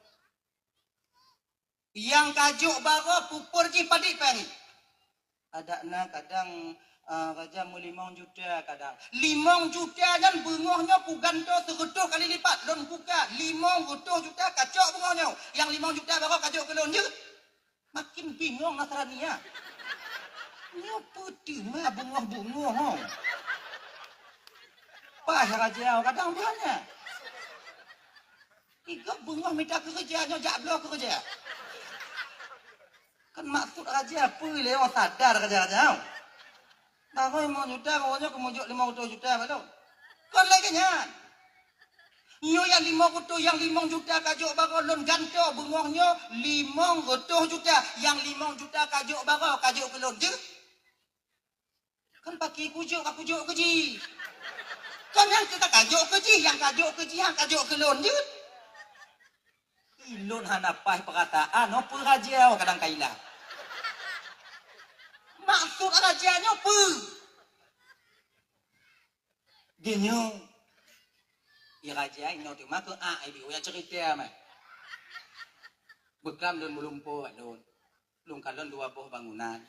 Yang kajuk baru pupur ji padik pang. Ada nak kadang raja mu 5 juta kadang. 5 juta dan bungohnya ku ganto segetuh kali lipat. Lon buka 5 juta kacok bungohnya. Yang 5 juta baru kacok ke lon je. Makin bingung Nasrania. Ni apa tu mah bungoh-bungoh. Pas raja kadang banyak. Tiga bungoh minta kerjanya jak blok kerja. Kan maksud raja apa lewat sadar kerja-kerja. Baru 5 juta, barunya kemujuk 50 juta baru. Kan lagi nyan. Nyo yang 5 juta kajuk baru lon ganto bungohnya 5 juta. Yang 5 juta kajuk baru kajuk ke lon je. Kan pakai kujuk keji. Kan yang kita kajuk keji, yang kajuk ke lon je. Ilon hanapai perkataan, apa raja kadang kailah. Maksud rajanya apa? Dia nyo. Ya raja ini tu mak ibu ya cerita mah. Bekam don melumpuh don. Lung kalon 2 buah bangunan.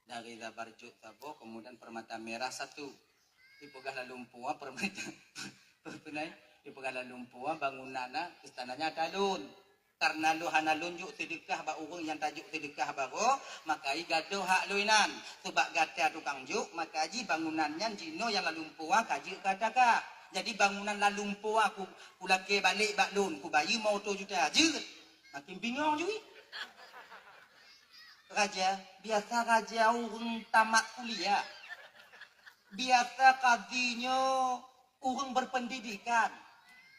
Dari Zabarjuk sabo kemudian Permata Merah 1. Dipegah lumpuh permata. Penai dipegah lumpuh bangunana istananya dalun. Karena lu hana lunjuk sedekah ba urang yang tajuk sedekah baru maka i gaduh hak luinan sebab gata tukang juk maka ji bangunannya jino yang lumpuh kaji kata Jadi bangunan la lumpur aku lagi balik baklun, aku bayi mau 2 juta aja. Makin bingung juga. Raja, biasa raja urang tamat kuliah. Biasa kadinya urang berpendidikan.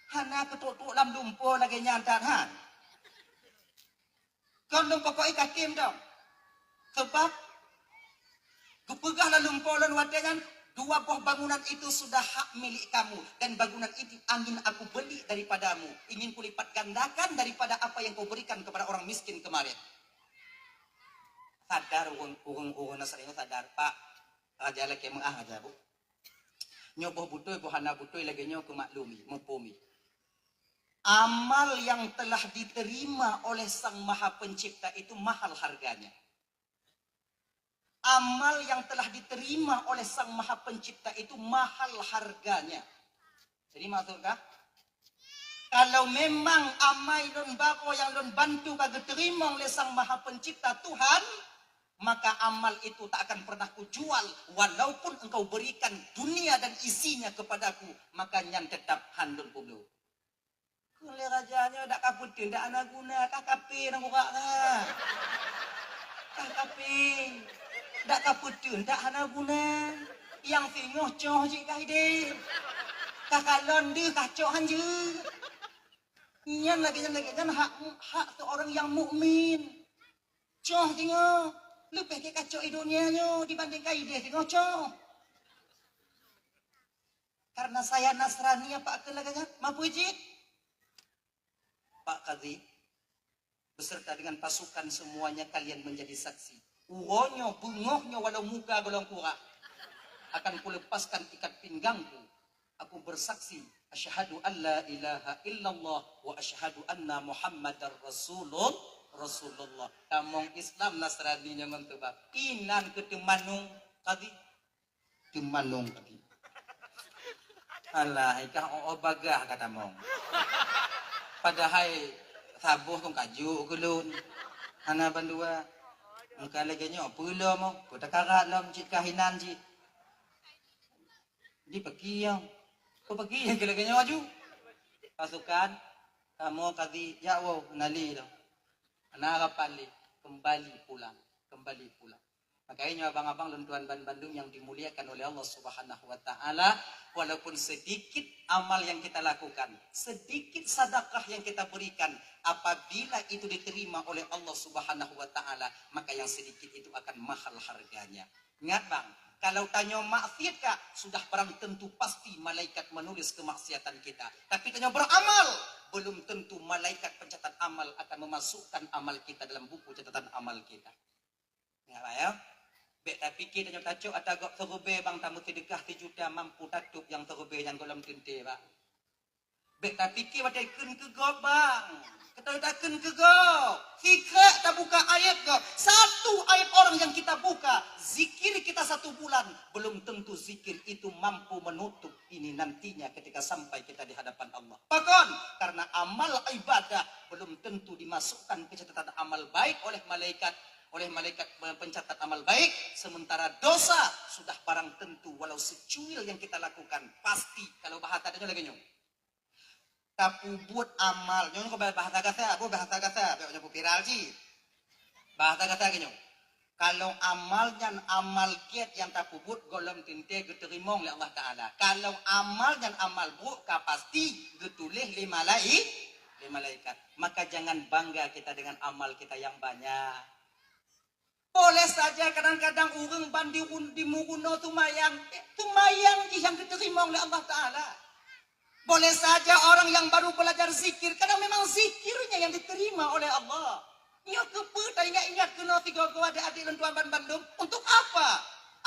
Hana ketuk-tuk lam lumpur lagi nyantan han. Kau lumpur kau ikatim dong. Sebab kepegahlah lumpur dan wadangan 2 buah bangunan itu sudah hak milik kamu. Dan bangunan itu angin aku beli daripadamu. Ingin kulipat gandakan daripada apa yang kau berikan kepada orang miskin kemarin. Sadar urang Nasrani sadar Pak. Raja lagi mengah aja bu. Nyoboh butuh bohana butuh lagi nyoh kemaklumi, mempumi. Amal yang telah diterima oleh Sang Maha Pencipta itu mahal harganya. Amal yang telah diterima oleh Sang Maha Pencipta itu mahal harganya. Jadi maksudkah? Kalau memang amai lon bako yang lon bantu kagak terima oleh Sang Maha Pencipta Tuhan, maka amal itu tak akan pernah kujual. Walaupun engkau berikan dunia dan isinya kepadaku, maka nyan tetap handul puluh. Kule rajanya dak kaputin, dak ana guna, kakapi nang buka ka. Kakapi. Dak kaputin, dak ana guna. Yang singoh coh ji kaide. Kakalon di kacau hanje. Nyan lagi hak seorang yang mukmin. Coh tengok. Lebih ke kacau dunianya dibanding kaide tengok coh. Karena saya Nasrani apa kelagakan? Mampu ijit? Pak Kadhi, beserta dengan pasukan semuanya kalian menjadi saksi. Uonyo, bungohnya walau muka golong kura. Akan kulepaskan ikat pinggangku. Aku bersaksi, asyhadu an la ilaha illallah wa asyhadu anna Muhammadar Rasulullah. Kamong Islam Nasrani yang mentebak. Inan ke temanung Kadhi. Temanung Kadhi. Alah, ikah bagah kata mong. Padahal sabuh kong kaju kulun. Hana bandua. Muka lagi nyo pula mo. Kota karat lam cik kahinan cik. Di pergi yang. Kau pergi yang lagi nyo aju. Pasukan. Kamu Kadhi jauh nali lo. Anak pali kembali pulang. Kembali pulang. Makanya abang-abang lentuan Bandung yang dimuliakan oleh Allah Subhanahu wa taala, walaupun sedikit amal yang kita lakukan, sedikit sedekah yang kita berikan, apabila itu diterima oleh Allah Subhanahu wa taala, maka yang sedikit itu akan mahal harganya. Ingat Bang, kalau tanya maksiat Kak, sudah barang tentu pasti malaikat menulis kemaksiatan kita. Tapi tanya beramal, belum tentu malaikat pencatat amal akan memasukkan amal kita dalam buku catatan amal kita. Ingat Pak ya? Bek tapi kita tanya tajuk atau gak terube bang tamu sedekah 3 juta mampu tatup yang terube yang dalam tinte Pak. Bek tapi kita wadai kun ke gok bang. Kita tak kun ke gok. Fikra tak buka ayat gok. Satu ayat orang yang kita buka. Zikir kita 1 bulan. Belum tentu zikir itu mampu menutup ini nantinya ketika sampai kita di hadapan Allah. Bahkan karena amal ibadah belum tentu dimasukkan ke catatan amal baik oleh malaikat pencatat amal baik, sementara dosa sudah barang tentu walau secuil yang kita lakukan pasti. Kalau bahasa tanya lagi nyong tapu buat amal nyong ko bahasa kata aku bahasa kata beoknya ku viral sih bahasa kata gini nyong kalau amalnya amal kiat yang tapu buat golom tinte diterima oleh Allah Taala. Kalau amal dan amal buruk pasti ditulis li malaikat. Maka jangan bangga kita dengan amal kita yang banyak. Boleh saja kadang-kadang orang banding di muguno tumayang yang diterima oleh Allah Ta'ala. Boleh saja orang yang baru belajar zikir, kadang memang zikirnya yang diterima oleh Allah. Ingat kena 3 ada adik dan tuan Bandung. Untuk apa?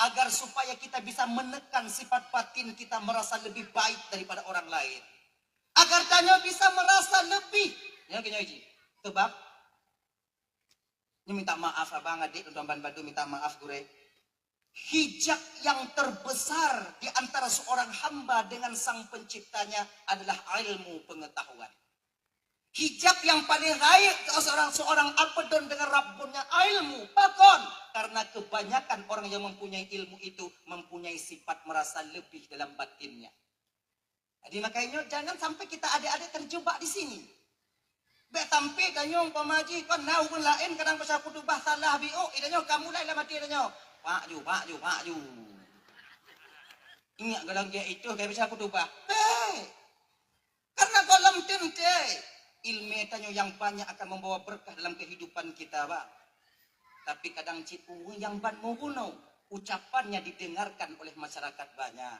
Agar supaya kita bisa menekan sifat batin kita merasa lebih baik daripada orang lain. Agar tanya bisa merasa lebih. Ya kena uji. Sebab ini minta maaf abang adik untuk Bandung minta maaf gure. Hijab yang terbesar di antara seorang hamba dengan sang penciptanya adalah ilmu pengetahuan. Hijab yang paling baik seorang abdon dengan Rabbnya ilmu. Bahkan karena kebanyakan orang yang mempunyai ilmu itu mempunyai sifat merasa lebih dalam batinnya. Jadi makanya jangan sampai kita adik-adik terjebak di sini. Bek sampai tanyong pamaji kan nau pun lain kadang pasal kutubah salah bio. Idanyo kamu lain lah mati idanyo. Pak ju. Ingat galang dia itu kayak pasal kutubah. Karena kolam tente ilmu tanyo yang banyak akan membawa berkah dalam kehidupan kita, Bang. Tapi kadang cipu yang ban mubuno ucapannya didengarkan oleh masyarakat banyak.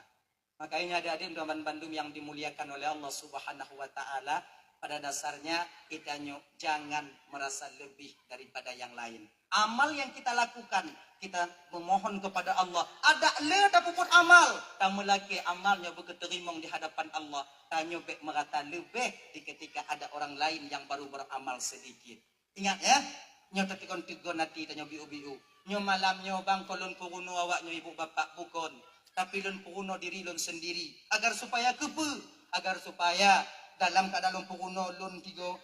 Makanya adik-adik teman Bandung yang dimuliakan oleh Allah Subhanahu wa taala, pada dasarnya kita jangan merasa lebih daripada yang lain. Amal yang kita lakukan, kita memohon kepada Allah. Ada le puput amal. Kamu lagi amalnya berketerima di hadapan Allah. Tanyo bek merata lebih di ketika ada orang lain yang baru beramal sedikit. Ingat ya, nyo tetikon tigo nati tanyo biu-biu. Nyo malam nyo bang kolon puruno awak nyo ibu bapak bukon. Tapi lon puruno diri lon sendiri. Agar supaya agar supaya dalam keadaan puruno lon tigo,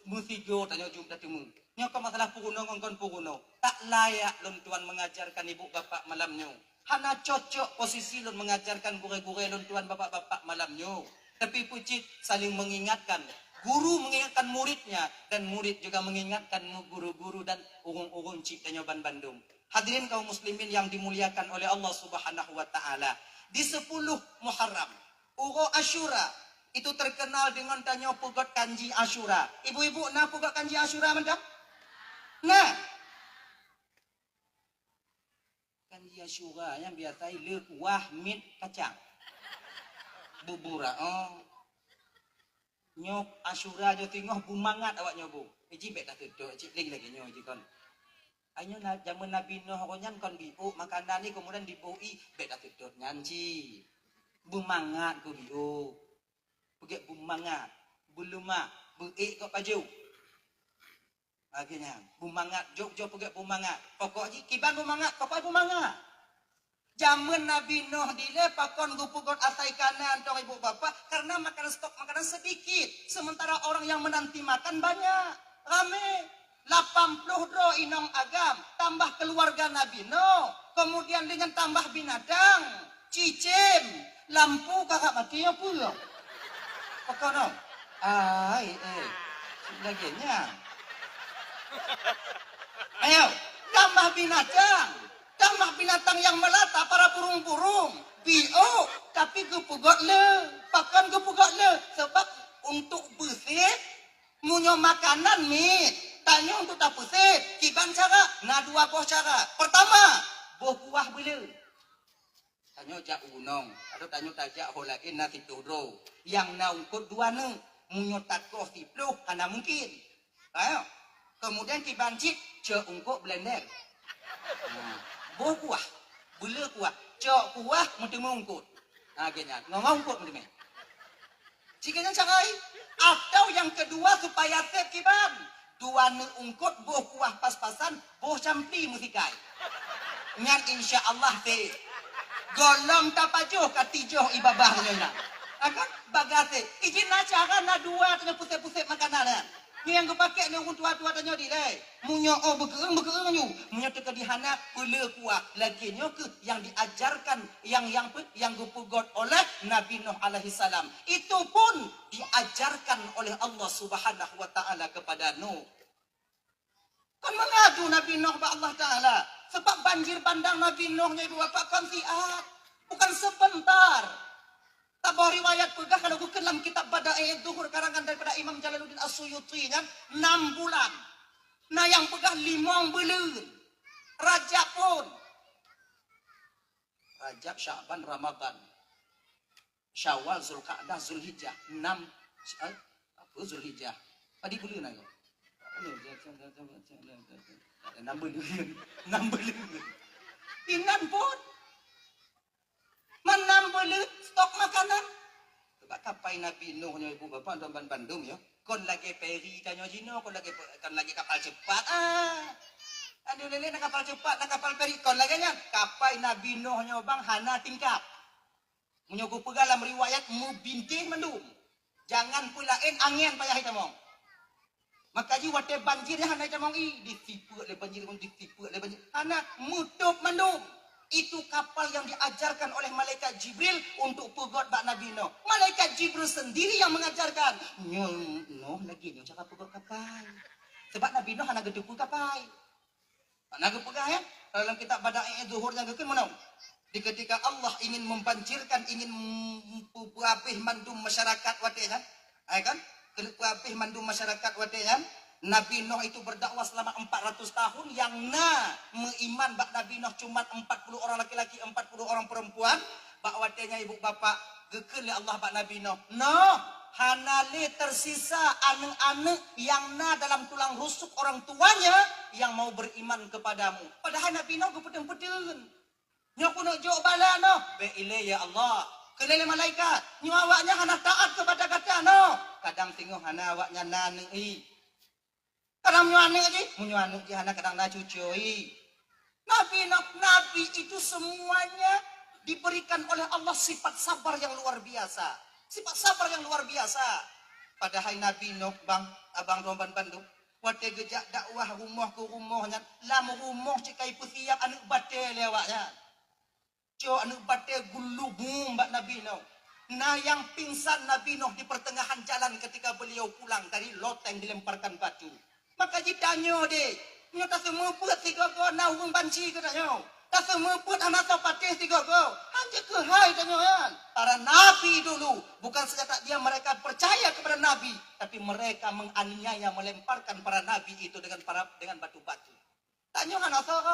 musigo tanyo jumpa temu. Nyo ke masalah puruno ngongkon puruno. Tak layak lon tuan mengajarkan ibu bapak malam nyo. Hana cocok posisi lon mengajarkan gure-gure lon tuan bapak-bapak malam nyo. Tapi pucit saling mengingatkan. Guru mengingatkan muridnya dan murid juga mengingatkan guru-guru dan urung-urung cik Tanyoban Bandung. Hadirin kaum muslimin yang dimuliakan oleh Allah Subhanahu wa taala. Di 10 Muharram, Uro Asyura itu terkenal dengan tanyo pugot kanji Asyura. Ibu-ibu nah pugot kanji Asyura mendap? Nah. Kanji Asyura yang biasa le kuah mit kacang. Bubura nyok Asyura jo tengah bumangat awak nyobo. Iji bek tak tuduk, cik lagi nyo iji kon. Ayo na zaman Nabi Nuh konyan kon biu makanan ni kemudian dibui bek tak tuduk nyanci. Bumangat ko biu. Pegek bumangat, buluma, beik kok baju. Akhirnya bumangat jok pegek bumangat. Pokok ji kiban bumangat, pokok bumangat. Zaman Nabi Nuh dilepakon gupugon asai kanan tong ibu bapak karena makan stok makanan sedikit. Sementara orang yang menanti makan banyak. Rame. 80 dro inong agam. Tambah keluarga Nabi Nuh. Kemudian dengan tambah binatang. Cicim. Lampu kakak mati ya pula. Pokok no. Laginya. Ayo. Tambah binatang. Tambah binatang yang melata para burung-burung. Bio, tapi gupugot le. Pakan gupugot le. Sebab untuk bersih, munyo makanan mit. Tanya untuk tak bersih. Kiban cara, nah 2 buah cara. Pertama, buah buah bela. Tanya jak unong. Atau tanya tajak holakin nasi tudro. Yang na ungkut 2 ne. Munyo takoh tipluh, hana mungkin. Ayo. Kemudian kiban cik, cek ungkut blender. Buah kuah, bela kuah, cok kuah mesti mengungkut. Akhirnya ngongkut mesti. Jika carai, atau yang kedua supaya set kiban, 2 ne ungkut buah kuah pas-pasan, buah campi musikai. Nyan insya Allah te, golong tapajuh katijuh ibabah nyonya. Akan bagase, izin na cara na 2 tanya pusat-pusat makanan. Ni yang gue pakai ni orang tua-tua tanya di deh. Munyo bekereng nyu. Munyo teka di hana pula kuah. Lagi nyo ke yang diajarkan yang gue pugot oleh Nabi Nuh alaihi salam. Itu pun diajarkan oleh Allah Subhanahu wa taala kepada Nuh. Kan mengadu Nabi Nuh kepada Allah taala. Sebab banjir bandang Nabi Nuh nya ibu bapak kan siat. Bukan sebentar. Tabah riwayat pegah kalau bukan dalam kitab Badai Zuhur karangan daripada Imam Jalaluddin As-Suyuti kan 6 bulan. Nah yang pegah 5 bulan. Rajab pun. Rajab, Sya'ban, Ramadan. Syawal, Zulqa'dah, Zulhijjah. 6 apa Zulhijjah? Tadi bulan ayo. 6 bulan. 6 bulan. Inan pun. Menam beli stok makanan. Sebab kapai Nabi Nuh nya ibu bapa Tuan Bandung ya. Kon lagi peri tanyo jino, kon lagi kapal cepat. Aduh lele nak kapal cepat, nak kapal peri kon lagi nya. Kapai Nabi Nuh nya bang hana tingkap. Menyogo pegalam riwayat mu binting mendung. Jangan pulain angin payah hitamong. Maka ji wate banjir hana hitamong i ditipu le banjir kon ditipu le banjir. Hana mutup mendung. Itu kapal yang diajarkan oleh malaikat Jibril untuk pegot bak Nabi Nuh. Malaikat Jibril sendiri yang mengajarkan. Nuh lagi Nuh cakap pegot kapal. Sebab Nabi Nuh hanya gedepu kapal. Nak pegang ya? Dalam kitab Bada'i Zuhur yang ke mana? Di ketika Allah ingin membanjirkan, ingin habis mandum masyarakat watihan, kan? Habis mandum masyarakat watihan. Nabi Nuh itu berdakwah selama 400 tahun. Yang mengiman bak Nabi Nuh cuma 40 orang laki-laki, 40 orang perempuan. Bak watinya ibu bapa gekil Allah bak Nabi Nuh. Nuh, hanali tersisa anak-anak yang dalam tulang rusuk orang tuanya yang mau beriman kepadamu. Padahal Nabi Nuh gepedeng-pedeng. Nyo kuno jauh bala no. Be ile ya Allah. Kelele malaikat. Nyo awaknya hana taat kepada kata no. Kadang tengok hana awaknya nanei. Kadang nyo ane lagi. Nyo ane je hana kadang na cucui. Nabi itu semuanya diberikan oleh Allah sifat sabar yang luar biasa. Sifat sabar yang luar biasa. Padahal Nabi Nuh abang Romban Bandung. Wate gejak dakwah rumah ke rumahnya. Lama rumah cikai pesiap anak batal lewatnya. Cok anak batal gulubum bak Nabi Nuh. Nah yang pingsan Nabi Nuh di pertengahan jalan ketika beliau pulang dari loteng dilemparkan batu. Maka ditanya deh. Nyo tak semua buat tiga go na urung banci ke tak nyo. Tak semua buat anak patih tiga go. Hanya ke hai tanya kan. Para nabi dulu bukan saja tak dia mereka percaya kepada nabi, tapi mereka menganiaya melemparkan para nabi itu dengan batu-batu. Tanya kan asal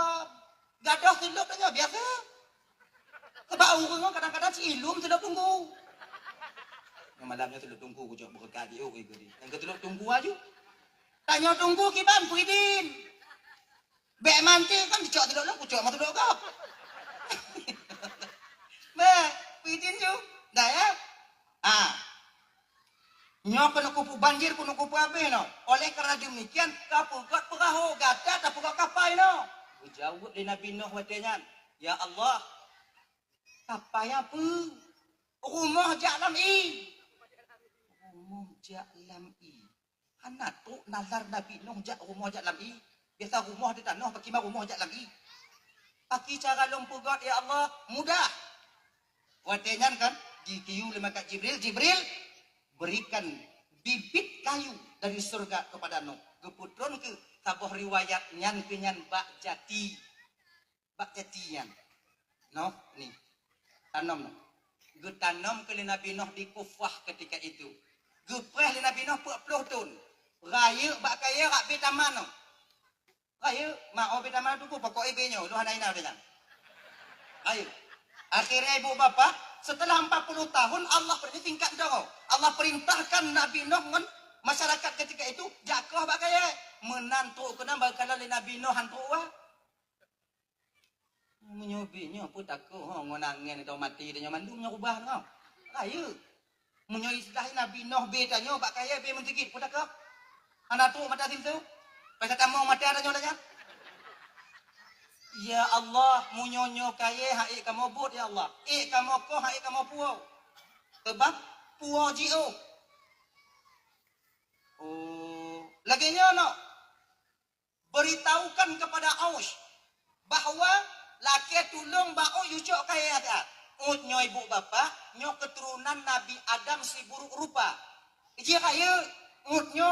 gadah silap tanya biasa. Sebab urang kadang-kadang si ilum silap tunggu. Yang malamnya silap tunggu ku jok berkali oi gudi. Yang ketilap tunggu aja. Tanya tunggu kiban puidin. Bek manti kan dicok tidak lah, kucok matu dok kap. Bek, pitin tu, dah ya. Nyok kena kupu banjir, kena kupu abe no. Oleh kerana demikian, kapu kat perahu gata, tak pukak kapai no. Jauh di Nabi Nuh watenya. Ya Allah, kapai apa? Rumah jak lam i. Rumah jak lam i. Anak tu nazar Nabi Nuh jak rumah jak lam i. Biasa rumah di tanah, pakai rumah jak lagi. Pakai cara lumpuh God, ya Allah, mudah. Watenyan kan, dikiu lima kat Jibril berikan bibit kayu dari surga kepada Nuh. Geputron ke tabuh riwayat nyan kenyan bak jatian. No, ni tanam no. Getanam ke Nabi Nuh di Kufah ketika itu. Gepreh Nabi Nuh 40 tahun. Raya bak kaya rak betaman no. Ayo, mau beda mana tu pokok ibunya, lu hana ina dengan. Ayo. Akhirnya ibu bapa setelah 40 tahun Allah beri tingkat dong. Allah perintahkan Nabi Nuh dengan masyarakat ketika itu jakoh bagai menantu kena bakal Nabi Nuh hantu wah. Menyobinya pun takut ngonangen itu mati dia mandumnya ubah ngau. Ayo. Menyoy istilah Nabi Nuh bedanya bagai be mentikit pun takut. Anak tu mata situ. Pasal tamu mati ada nyolanya. Ya Allah, munyonyo kaya hai kamu buat ya Allah. Kamu ko hai kamu puau. Sebab puau jio. Oh, lagi nyono. Beritahukan kepada Aus bahwa laki tulung bau yucok kaya ada. Nyo ibu bapa, nyo keturunan Nabi Adam si buruk rupa. Iji kaya nyo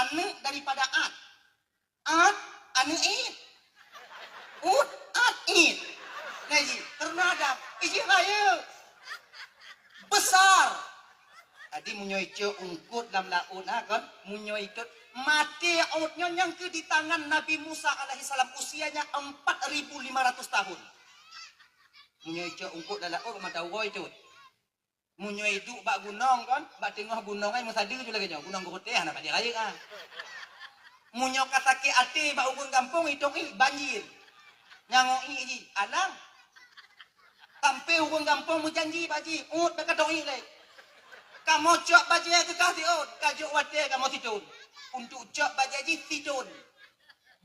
anak daripada anu it. Nah, karena ada iji kaya besar. Tadi munyoy ce ungkut dalam laut kan, munyoy itu mati outnya yang ke di tangan Nabi Musa alaihi salam usianya 4.500 tahun. Munyoy ce ungkut dalam laut mata woi itu. Munyoy duk bak gunung kan, bak tengah gunung ai masa dia lagi gunung guruteh nak dia raya ah. Munyo kasake ati bak ugun kampung itu banjir. Nyangok i alang. Sampai ugun kampung mu janji baji, dekat dong le. Kamu cok baji ke kasih kajuk wate kamu situn. Untuk cok baji situn.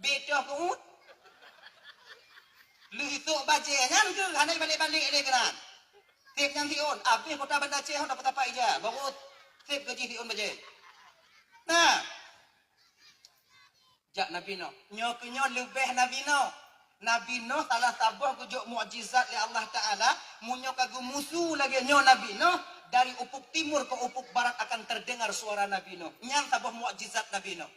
Beda ku lu itu baji nyan ke hanai balik-balik le kenan. Tip yang tion, habis kota Banda Aceh dapat apa aja, baru tip gaji tion baji. Nah, jak Nabi Nuh. Nyo lebih Nabi Nuh. Nabi Nuh salah tabah kujuk mukjizat li Allah Ta'ala. Munyo kagu musuh lagi nyo Nabi Nuh. Dari ufuk timur ke ufuk barat akan terdengar suara Nabi Nuh. Nyang tabah mukjizat Nabi Nuh.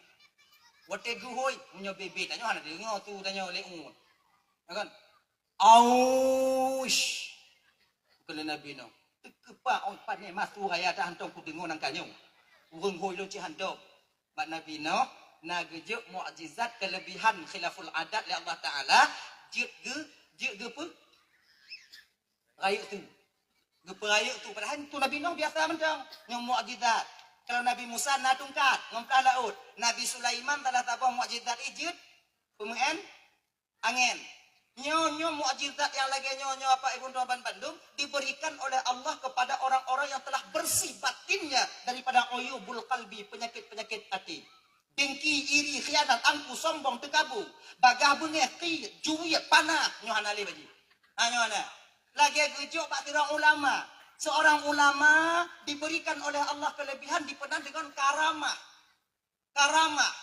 Wate guhoi munyo bebe tanyo hana dengar tu tanyo leung. Kan? Aush. Kena Nabi Nuh. Kepa on pat ni masu raya dah hantong ku dengar nang kanyo. Urang hoi lo ci hantong. Mak Nabi Nuh nagejuk mukjizat kelebihan khilaful adat li Allah Taala je apa raya tu geperaya tu padahal tu Nabi Nuh biasa mentang yang mukjizat. Kalau Nabi Musa na tungkat ngomkah laut, Nabi Sulaiman telah tabah mukjizat ijud pemen angin. Nyo mukjizat yang lagi nyo apa Ibnu Tuan Bandung diberikan oleh Allah kepada orang-orang yang telah bersih batinnya daripada uyubul qalbi, penyakit-penyakit hati. Dengki, iri, khianat, angku, sombong, tekabur, bagah bengeh, qi, juri, panah, nyohana le baji. Nyohana. Lagi gejuk pak tirang ulama. Seorang ulama diberikan oleh Allah kelebihan dipenan dengan karamah. Karamah.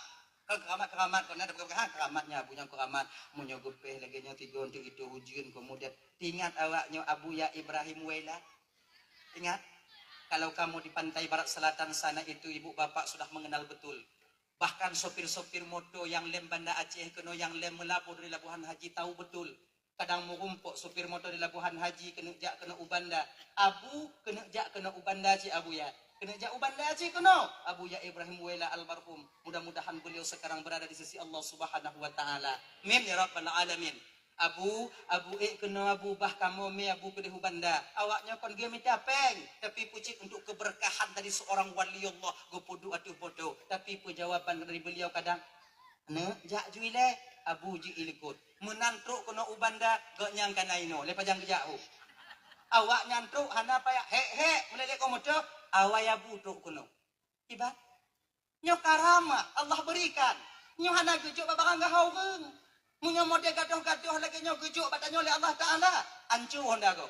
Keramat kau nak dapat keramatnya punya keramat munyo gepeh lagi nyo tiga untuk itu ujian kemudian ingat awaknya Abu Ya Ibrahim Wela. Ingat kalau kamu di pantai barat selatan sana itu ibu bapak sudah mengenal betul. Bahkan sopir-sopir moto yang lem Banda Aceh kena yang lem melapor dari Labuhan Haji tahu betul. Kadang merumpuk sopir moto di Labuhan Haji kena jak kena ubanda. Abu kena jak kena ubanda ci Abu Ya. Kena jak ubanda ci kena. Abu Ya Ibrahim Wela almarhum. Mudah-mudahan beliau sekarang berada di sisi Allah Subhanahu wa taala. Amin ya rabbal alamin. Abu kena Abu bah kamu me Abu kedeh ubanda. Awaknya kon ge mitapeng tapi pucik untuk keberkahan dari seorang wali Allah go podo atuh bodoh. Tapi jawaban dari beliau kadang ne jak juile Abu ji ilikut. Menantruk kena ubanda go nyangka naino le pajang jauh. Awak nyantruk hana paya he melelek komodo awak Abu truk kena. Tiba nyo karama Allah berikan. Nyo hana gejuk babarang gahaureng. Munyo model gadoh-gadoh lagi nyo gejuk badanyo oleh Allah Taala. Ancu Honda go.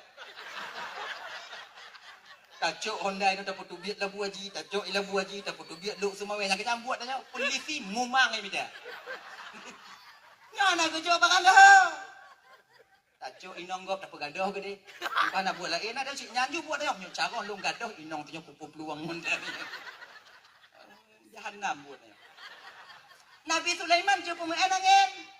Tajuk Honda itu dapat duit labu haji, tajuk labu haji dapat duit lu semua weh nak nyambut tanya polisi mumang ni bida. Nyana gejuk barang dah. Tajuk inong gop dapat gadoh gede. Bukan nak buat lain ada cik nyanju buat tanya nyo cara lu gadoh inong tanya pupu peluang Honda ni. Jahanam buat tanya. Nabi Sulaiman je pemain angin.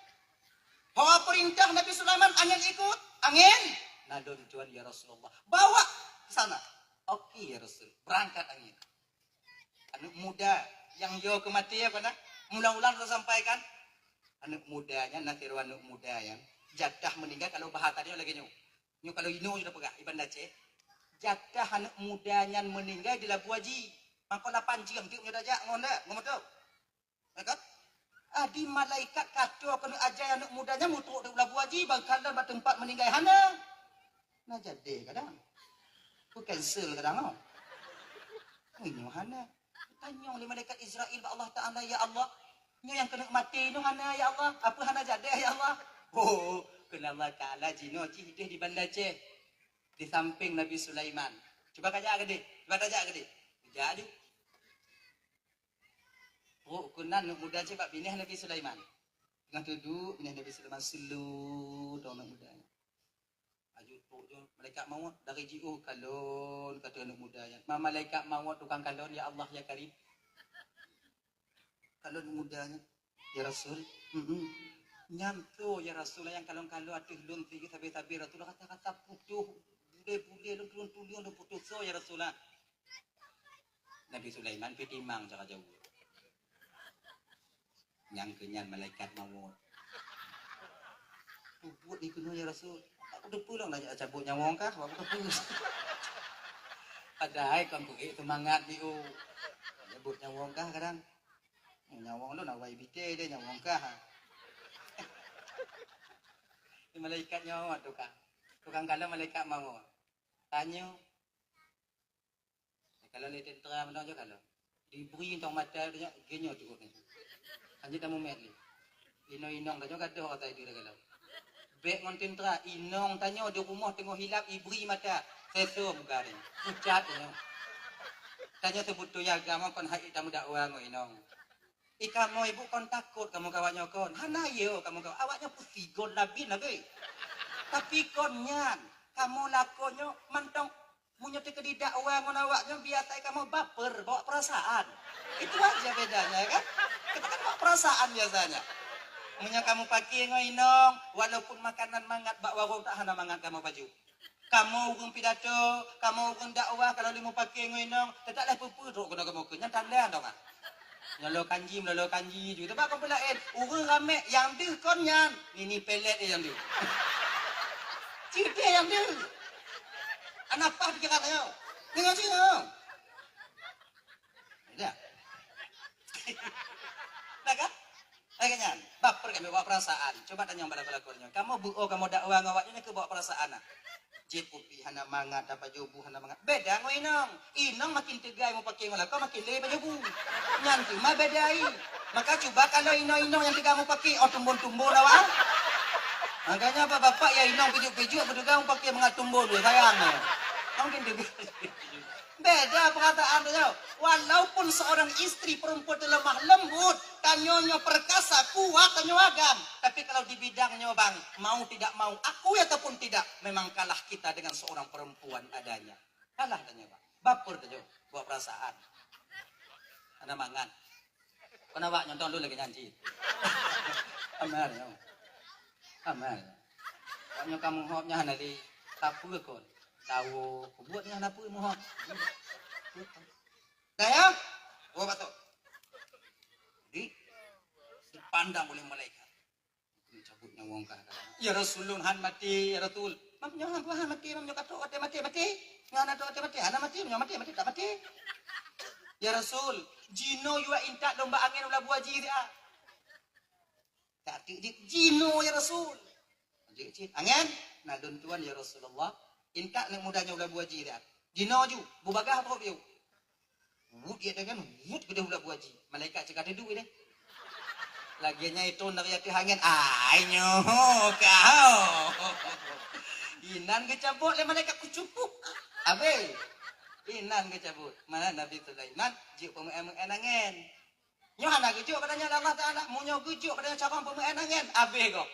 Bawa perintah Nabi Sulaiman angin ikut. Angin. Nadon tuan ya Rasulullah. Bawa ke sana. Okey ya Rasul. Berangkat angin. Anak muda yang jauh kematian apa nak? Mula-mula saya sampaikan. Anak mudanya nanti anak muda yang jadah meninggal kalau bahasa dia lagi nyu. Nyu kalau ino sudah pegang Iban Aceh. Jadah anak mudanya meninggal di Labu Haji. Maka 8 jam dia punya dajak ngonda, ngomong tu. Kan? Adi malaikat kata kena ajar anak mudanya mutuk di Labu Haji bangkalan pada tempat meninggal hana. Nah jadi kadang. Ku cancel kadang oh. Ini hana. Tanya oleh malaikat Israel Allah Taala ya Allah. Ini yang kena mati itu hana ya Allah. Apa hana jadi ya Allah? Oh, kena Allah Taala jino hidup di Banda Aceh. Di samping Nabi Sulaiman. Coba kajak gede. Coba kajak gede. Jadi oh, kunan nak muda je pak binih Nabi Sulaiman. Tengah duduk binih Nabi Sulaiman selu dong nak muda. Aju tok je malaikat maut dari jiu kalon kata anak mudanya. Malaikat maut tukang kalon ya Allah ya Karim. Kalon mudanya ya Rasul. Nyamto ya Rasul yang kalon-kalon atuh lun tiga tabi-tabi Rasul kata-kata putuh. Bule-bule lu turun-turun lu putuh so ya Rasulullah. Nabi Sulaiman pitimang jaga jauh. Yang kenyan malaikat maut. Buat ni kena ya Rasul. Aku dah pulang nak cabut nyawang kah? Aku dah pulang. Padahal kan pergi semangat dia. Cabut nyawang kah kadang. Nyawang lu nak wai bite dia nyawang kah. Ni malaikat maut tukang. Tukang kala malaikat maut. Tanya. Kalau ni tentera mana je kalau. Diberi tong mata dia genyo tu ni. Anjir dah mumet ni. Inong tanya gaduh kata dia kalau. Bek ngon tentera inong tanya di rumah tengok hilap ibri mata. Seso muka ni. Pucat tanya. Tanya sebut tu jaga mak kon hak tamu dakwa ngo inong. Kamu ibu kon takut kamu kawaknya kon. Hana yo kamu kawak awaknya putih gon labi nabe. Tapi konnya kamu lakonyo mantong munyo te kedidak uang awaknya biasa kamu baper bawa perasaan. Itu aja bedanya kan? Kita kan bawa perasaan biasanya. Munyo kamu pakai ngoinong walaupun makanan mangat bak warung tak hana mangat kamu baju. Kamu urung pidato, kamu urung dakwah kalau limu pakai ngoinong tetaplah pupu dok kena kamu kenya tanda dong ah. Melolo kanji juga. Sebab kau pelain, urang rame yang dia konyan. Ini pelet dia yang dia. Cerita yang dia. Anak apa dia katanya? Tengok sini. Dah. Dah kan? Kayaknya, baper kami bawa perasaan. Coba tanya pada pelakunya. Kamu kamu dakwah ngawaknya ke bawa perasaan. Jep kopi hana mangat dapat jobu hana mangat beda ngo inong makin tegai mau pakai ngolah kau makin lebih jobu nyantu mah bedai maka coba kalau inong yang tegai mau pakai tumbon awak makanya bapak ya inong pijuk berduga mau pakai mangat tumbon dulu sayangnya mungkin juga beda perkataannya walaupun seorang istri perempuan lemah lembut tanyonya perkasa kuat tanyo agam tapi kalau di bidangnya bang mau tidak mau aku ataupun tidak memang kalah kita dengan seorang perempuan adanya kalah tanyo bang baper tanyo buat perasaan anak mangan kenapa nyonton dulu lagi nyanyi amal kanyo kamu hopnya hanali tapu kon tahu buatnya apa mohon daya gua batuk dipandang oleh malaikat cabutnya wong kata ya Rasulun han mati ya Rasul mamnya han mati mamnya kata mati ngana to mati ana mati tak mati ya Rasul jino yua intak domba angin ulah buah dia tak jino ya Rasul angin nadun tuan ya Rasulullah intak nak mudahnya ulah buah dia jino ju bubagah apa biu wud dia dengan wud gede ulah buah ji malaikat cakap ada duit deh laginya itu nak yati angin ainyo kau inan kecabut le malaikat kucupuk abe inan kecabut mana Nabi Sulaiman jiu pemen angin nyo anak gejuk katanya Allah Taala mu nyo gejuk katanya cabang pemen angin abe kok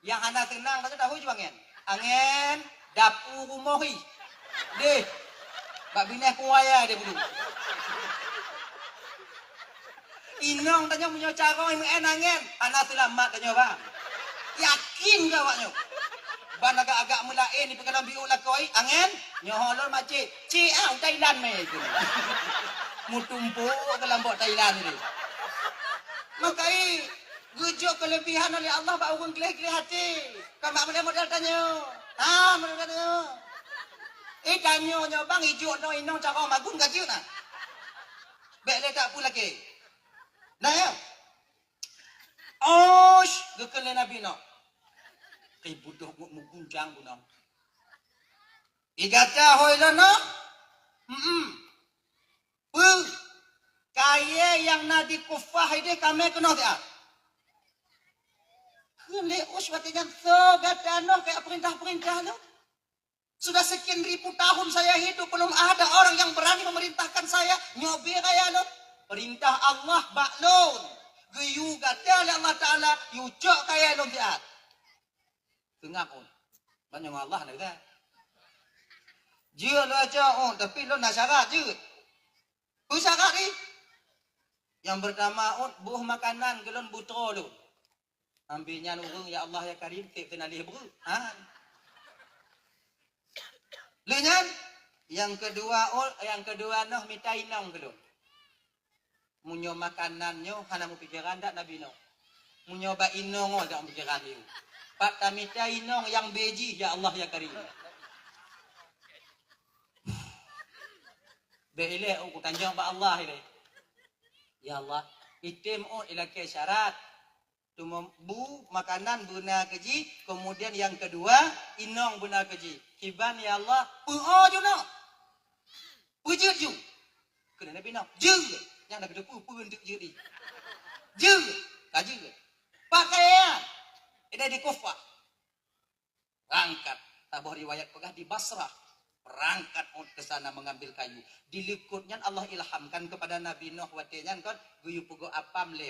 yang anak tenang kata tahu ju angin dapur rumohi deh bak bineh kuaya dia dulu inong tanya punya cara yang enangen anak selamat tanya bang yakin gawaknya ban agak-agak mulain di pengadam biu lakoi angin nyoholor macik ciau Thailand me itu mutumpu ke lambok Thailand ini makai gujuk kelebihan oleh Allah bak urang kelih-kelih hati kamak modal tanya modal tanya tanyo nyo bang ijuk no inong cara magun gajiu na bek le tak pula ke nah ya gekele nabi no kay budoh mo gunjang guna igata hoy lo no kaya yang nadi kufah ide kami kena dia kele uswatinya so gatano kayak perintah-perintah lo. Sudah sekian ribu tahun saya hidup belum ada orang yang berani memerintahkan saya nyobi kaya lo. Perintah Allah baklon. Geyu gata oleh Allah Taala yucok kaya lo biat. Tengak on. Banyak Allah nak dah. Dia lo aja tapi lo nak syarat je. Syarat ni. Yang pertama buah makanan gelon butro lo. Ambilnya urung ya Allah ya Karim tik kena lih bru. Lenyan yang kedua noh minta inong gelung. Munyo makanannya hana mu pikiran dak nabi no. Munyo ba inong dak pikiran dia. Pak tamita inong yang beji ya Allah ya Karim. Be ile aku tanjong ba Allah ile. Ya Allah, itim ila ke syarat. Bu makanan guna keji, kemudian yang kedua inong guna keji. Kiban ya Allah, ju no. Pujut ju. Kena nabi no. Ju. Yang nak kedepu untuk ju di. Ju. Kaji. Pakaian. Ini di Kufah. Berangkat. Tabuh riwayat pegah di Basrah. Berangkat ke sana mengambil kayu. Di likutnya Allah ilhamkan kepada Nabi Nuh watenya kan guyu pugo apam le